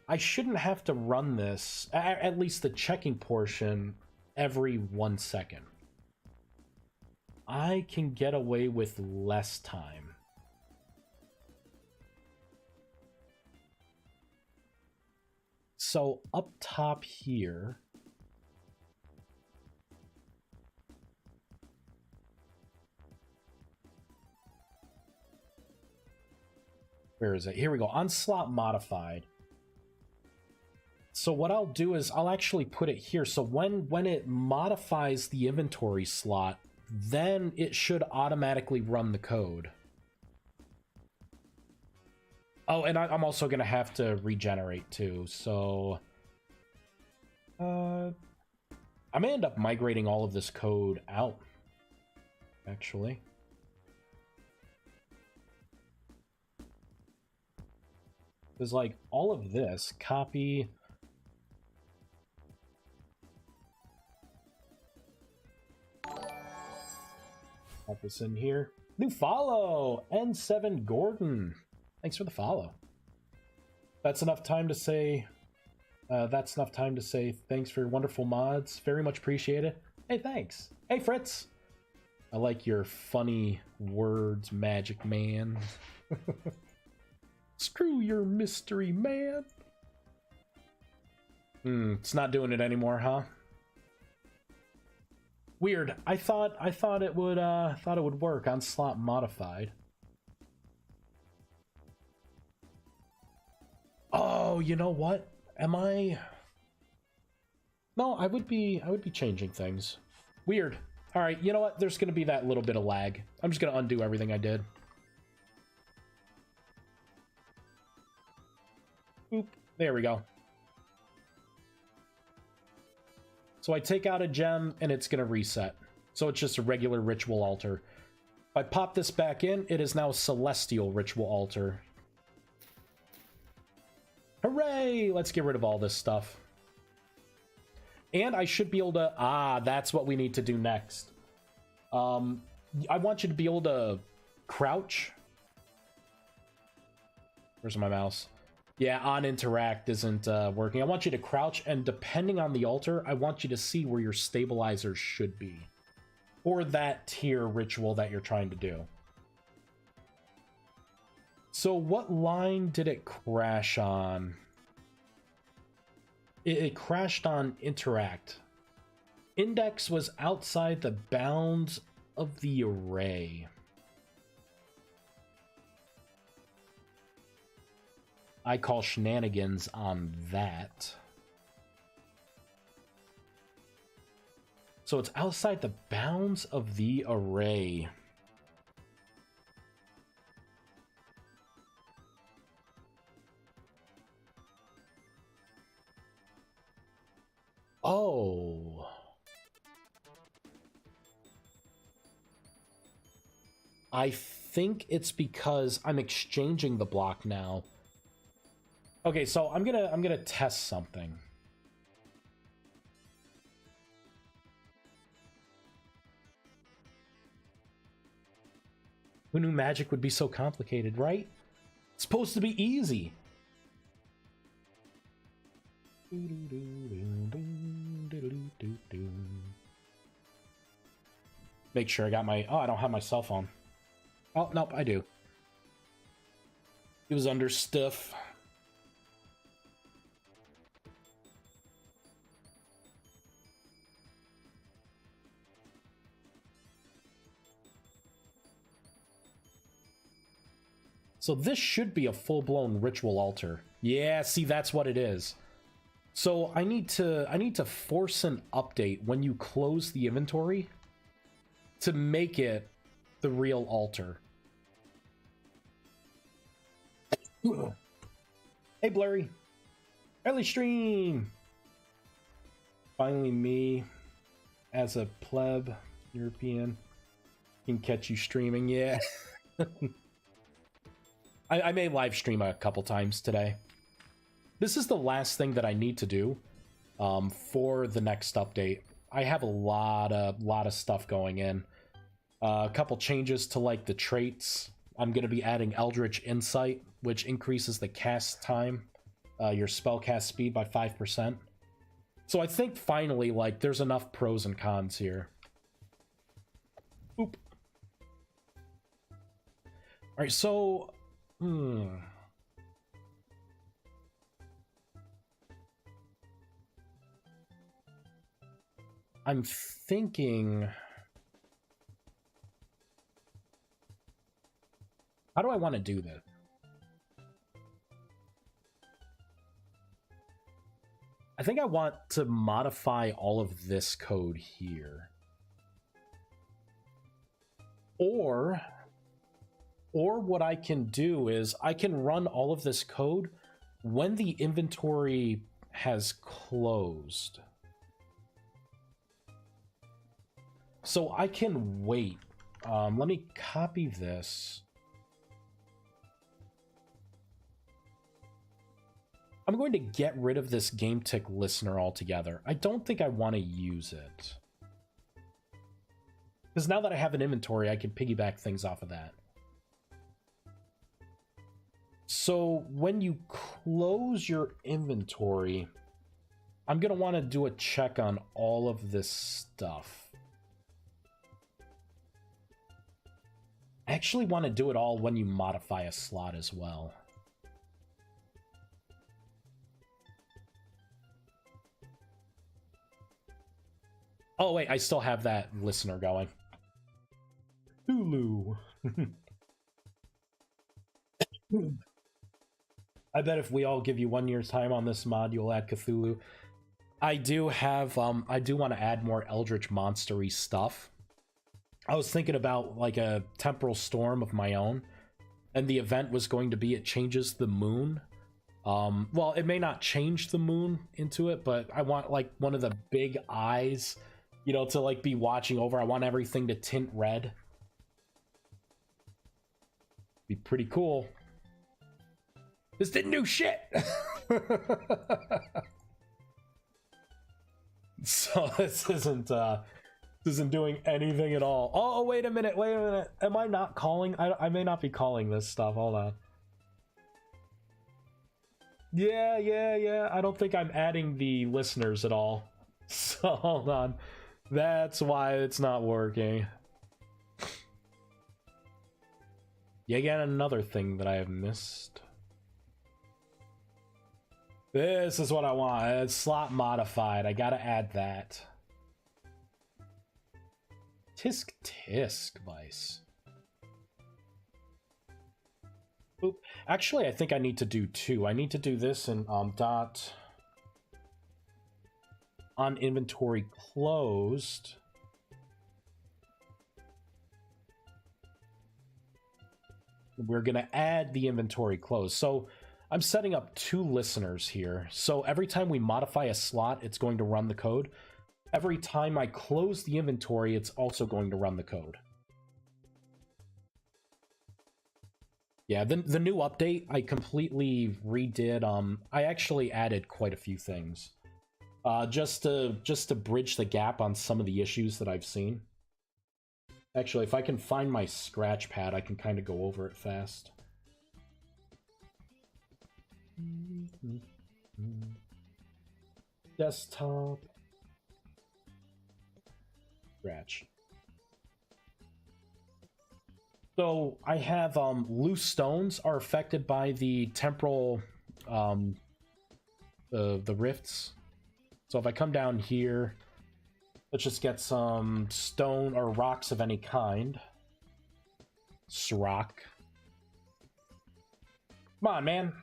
S1: I shouldn't have to run this, at least the checking portion, every 1 second. I can get away with less time. So up top here, where is it? Here we go. On slot modified. So what I'll do is I'll actually put it here. So when it modifies the inventory slot, then it should automatically run the code. Oh, and I'm also going to have to regenerate too. So I may end up migrating all of this code out, actually. Because, like, all of this, copy... Pop this in here. New follow! N7 Gordon. Thanks for the follow. That's enough time to say... thanks for your wonderful mods. Very much appreciated. Hey, thanks. Hey, Fritz. I like your funny words, Magic Man. Screw your mystery, man. It's not doing it anymore, huh? Weird. I thought it would work on slot modified. Oh, you know what? Am I? No, I would be changing things. Weird. All right, you know what? There's going to be that little bit of lag. I'm just going to undo everything I did. Oop, there we go. So I take out a gem and it's going to reset. So it's just a regular ritual altar. If I pop this back in, it is now a celestial ritual altar. Hooray! Let's get rid of all this stuff. And I should be able to... that's what we need to do next. I want you to be able to crouch. Where's my mouse? Yeah, on interact isn't working. I want you to crouch, and depending on the altar, I want you to see where your stabilizers should be. Or that tier ritual that you're trying to do. So what line did it crash on? It crashed on interact. Index was outside the bounds of the array. I call shenanigans on that. So it's outside the bounds of the array. Oh. I think it's because I'm exchanging the block now. Okay, so I'm gonna test something. Who knew magic would be so complicated, right? It's supposed to be easy. Make sure I got my... Oh, I don't have my cell phone. Oh, nope, I do. It was under stuff. So this should be a full-blown ritual altar. Yeah, see, that's what it is. So I need to force an update when you close the inventory to make it the real altar. Hey, Blurry. Early stream. Finally me, as a pleb European, can catch you streaming. Yeah. I may live stream a couple times today. This is the last thing that I need to do for the next update. I have a lot of stuff going in. A couple changes to like the traits. I'm going to be adding Eldritch Insight, which increases the cast time, your spell cast speed by 5%. So I think finally, like, there's enough pros and cons here. Oop. All right, so... I'm thinking... How do I want to do this? I think I want to modify all of this code here. Or what I can do is I can run all of this code when the inventory has closed. So I can wait. Let me copy this. I'm going to get rid of this game tick listener altogether. I don't think I want to use it. Because now that I have an inventory, I can piggyback things off of that. So when you close your inventory, I'm going to want to do a check on all of this stuff. I actually want to do it all when you modify a slot as well. Oh, wait, I still have that listener going. Hulu. I bet if we all give you 1 year's time on this mod, you'll add Cthulhu. I do have, I do want to add more Eldritch monstery stuff. I was thinking about, like, a temporal storm of my own, and the event was going to be it changes the moon. Well, it may not change the moon into it, but I want, like, one of the big eyes, you know, to, like, be watching over. I want everything to tint red. Be pretty cool. This didn't do shit! So this isn't doing anything at all. Oh, wait a minute, Am I not calling? I may not be calling this stuff. Hold on. Yeah. I don't think I'm adding the listeners at all. So hold on. That's why it's not working. Yeah, again, another thing that I have missed. This is what I want. It's slot modified. I gotta add that. Tisk tisk, Vice. Boop. Actually, I think I need to do two. I need to do this in dot on inventory closed. We're gonna add the inventory closed. So I'm setting up two listeners here. So every time we modify a slot, it's going to run the code. Every time I close the inventory, it's also going to run the code. Yeah, the new update, I completely redid. I actually added quite a few things. Just to bridge the gap on some of the issues that I've seen. Actually, if I can find my scratch pad, I can kind of go over it fast. Desktop. Scratch. So I have loose stones are affected by the temporal the rifts. So if I come down here, let's just get some stone or rocks of any kind. Srock. Come on, man.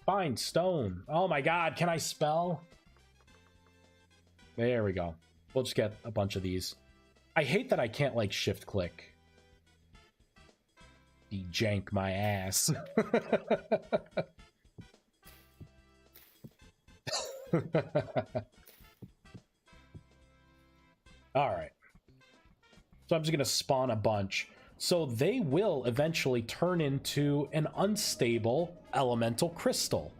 S1: Find stone. Oh my god, can I spell? There we go. We'll just get a bunch of these. I hate that I can't, like, shift-click. Jank my ass. Alright. So I'm just going to spawn a bunch. So they will eventually turn into an unstable elemental crystal.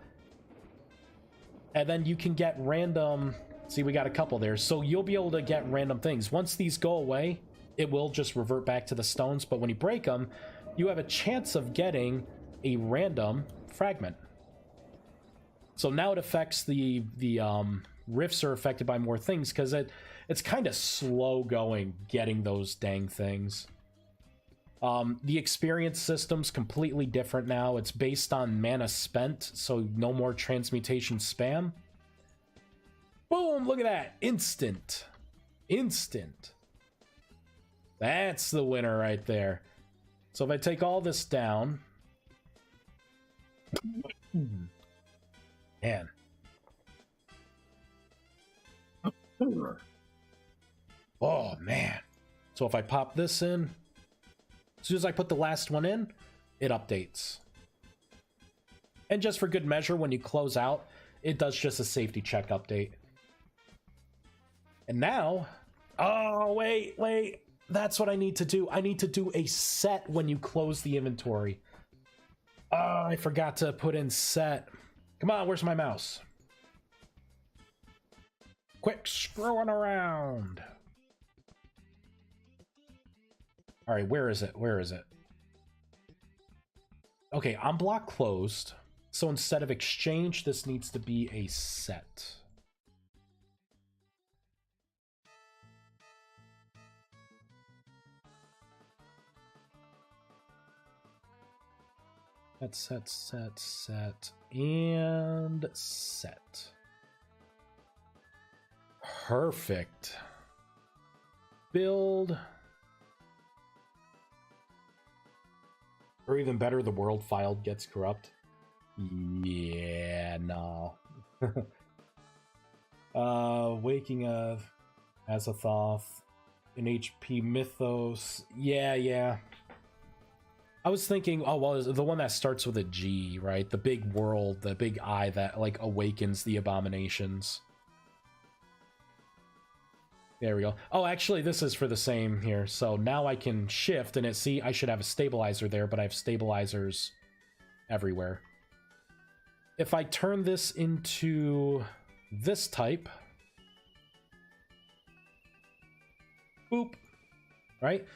S1: And then you can get random... See, we got a couple there. So you'll be able to get random things. Once these go away, it will just revert back to the stones. But when you break them, you have a chance of getting a random fragment. So now it affects the rifts are affected by more things because it's kind of slow going getting those dang things. The experience system's completely different now. It's based on mana spent, so no more transmutation spam. Boom, look at that. Instant. Instant. That's the winner right there. So if I take all this down... Man. Oh, man. So if I pop this in, as soon as I put the last one in, it updates. And just for good measure, when you close out, it does just a safety check update. And now... Oh, wait. That's what I need to do. I need to do a set when you close the inventory. Oh, I forgot to put in set. Come on, where's my mouse? Quick screwing around. All right, where is it? Where is it? Okay, on block closed. So instead of exchange, this needs to be a set. Set, and set. Perfect. Build. Or even better, the world file gets corrupt. Yeah, no. Waking of Azathoth, an HP Mythos. Yeah. I was thinking, oh, well, the one that starts with a G, right? The big world, the big eye that, like, awakens the abominations. There we go. Oh, actually, this is for the same here. So now I can shift, and see, I should have a stabilizer there, but I have stabilizers everywhere. If I turn this into this type, boop, right?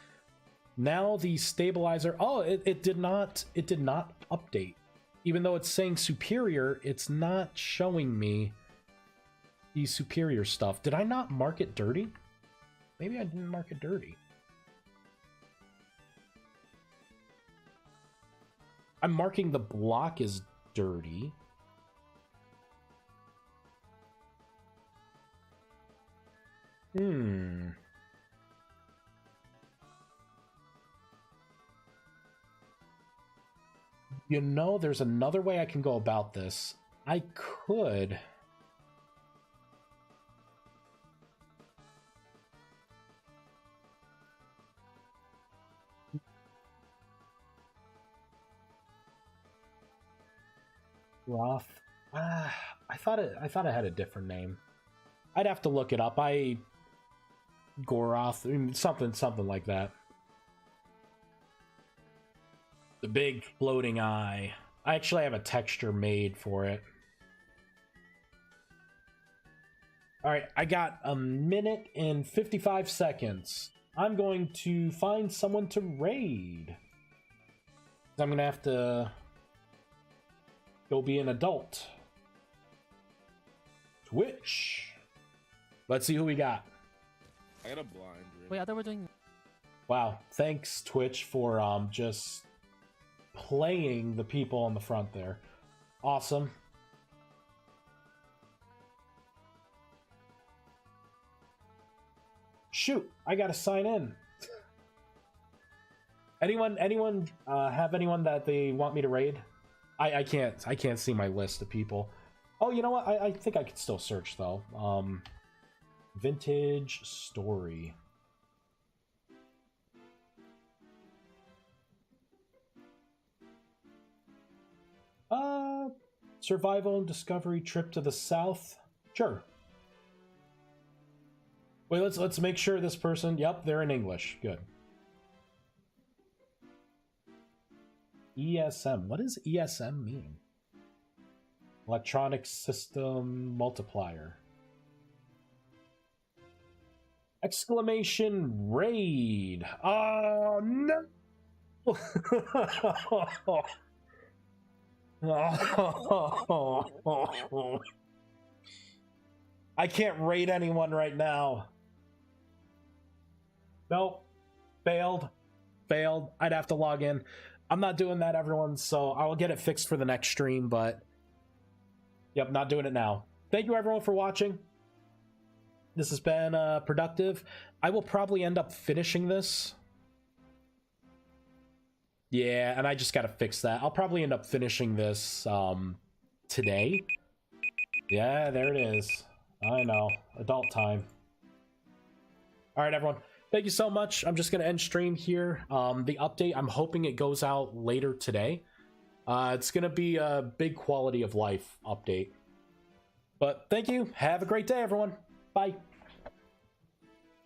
S1: Now the stabilizer, oh, it did not update. Even though it's saying superior, it's not showing me the superior stuff. Did I not mark it dirty? Maybe I didn't mark it dirty. I'm marking the block as dirty. Hmm. You know, there's another way I can go about this. I could... Roth. I thought it had a different name. I'd have to look it up. Goroth, something like that. The big floating eye. I actually have a texture made for it. Alright, I got a minute and 55 seconds. I'm going to find someone to raid. I'm gonna have to go be an adult. Twitch. Let's see who we got.
S2: I got a blind.
S3: Wait, I thought we were doing...
S1: Wow, thanks Twitch for just playing the people on the front there. Awesome. Shoot, I gotta sign in. Anyone have anyone that they want me to raid? I can't see my list of people. Oh, you know what? I think I could still search though. Vintage story. Survival and discovery trip to the south. Sure. Wait, let's make sure this person. Yep, they're in English. Good. ESM. What does ESM mean? Electronic System Multiplier. Exclamation raid. Oh no. I can't raid anyone right now. Nope. Failed. I'd have to log in. I'm not doing that, everyone, so I'll get it fixed for the next stream, but yep, not doing it now. Thank you, everyone, for watching. This has been productive. I will probably end up finishing this. Yeah, and I just gotta fix that. I'll probably end up finishing this today. Yeah, there it is. I know. Adult time. Alright, everyone. Thank you so much. I'm just gonna end stream here. The update, I'm hoping it goes out later today. It's gonna be a big quality of life update. But thank you. Have a great day, everyone. Bye.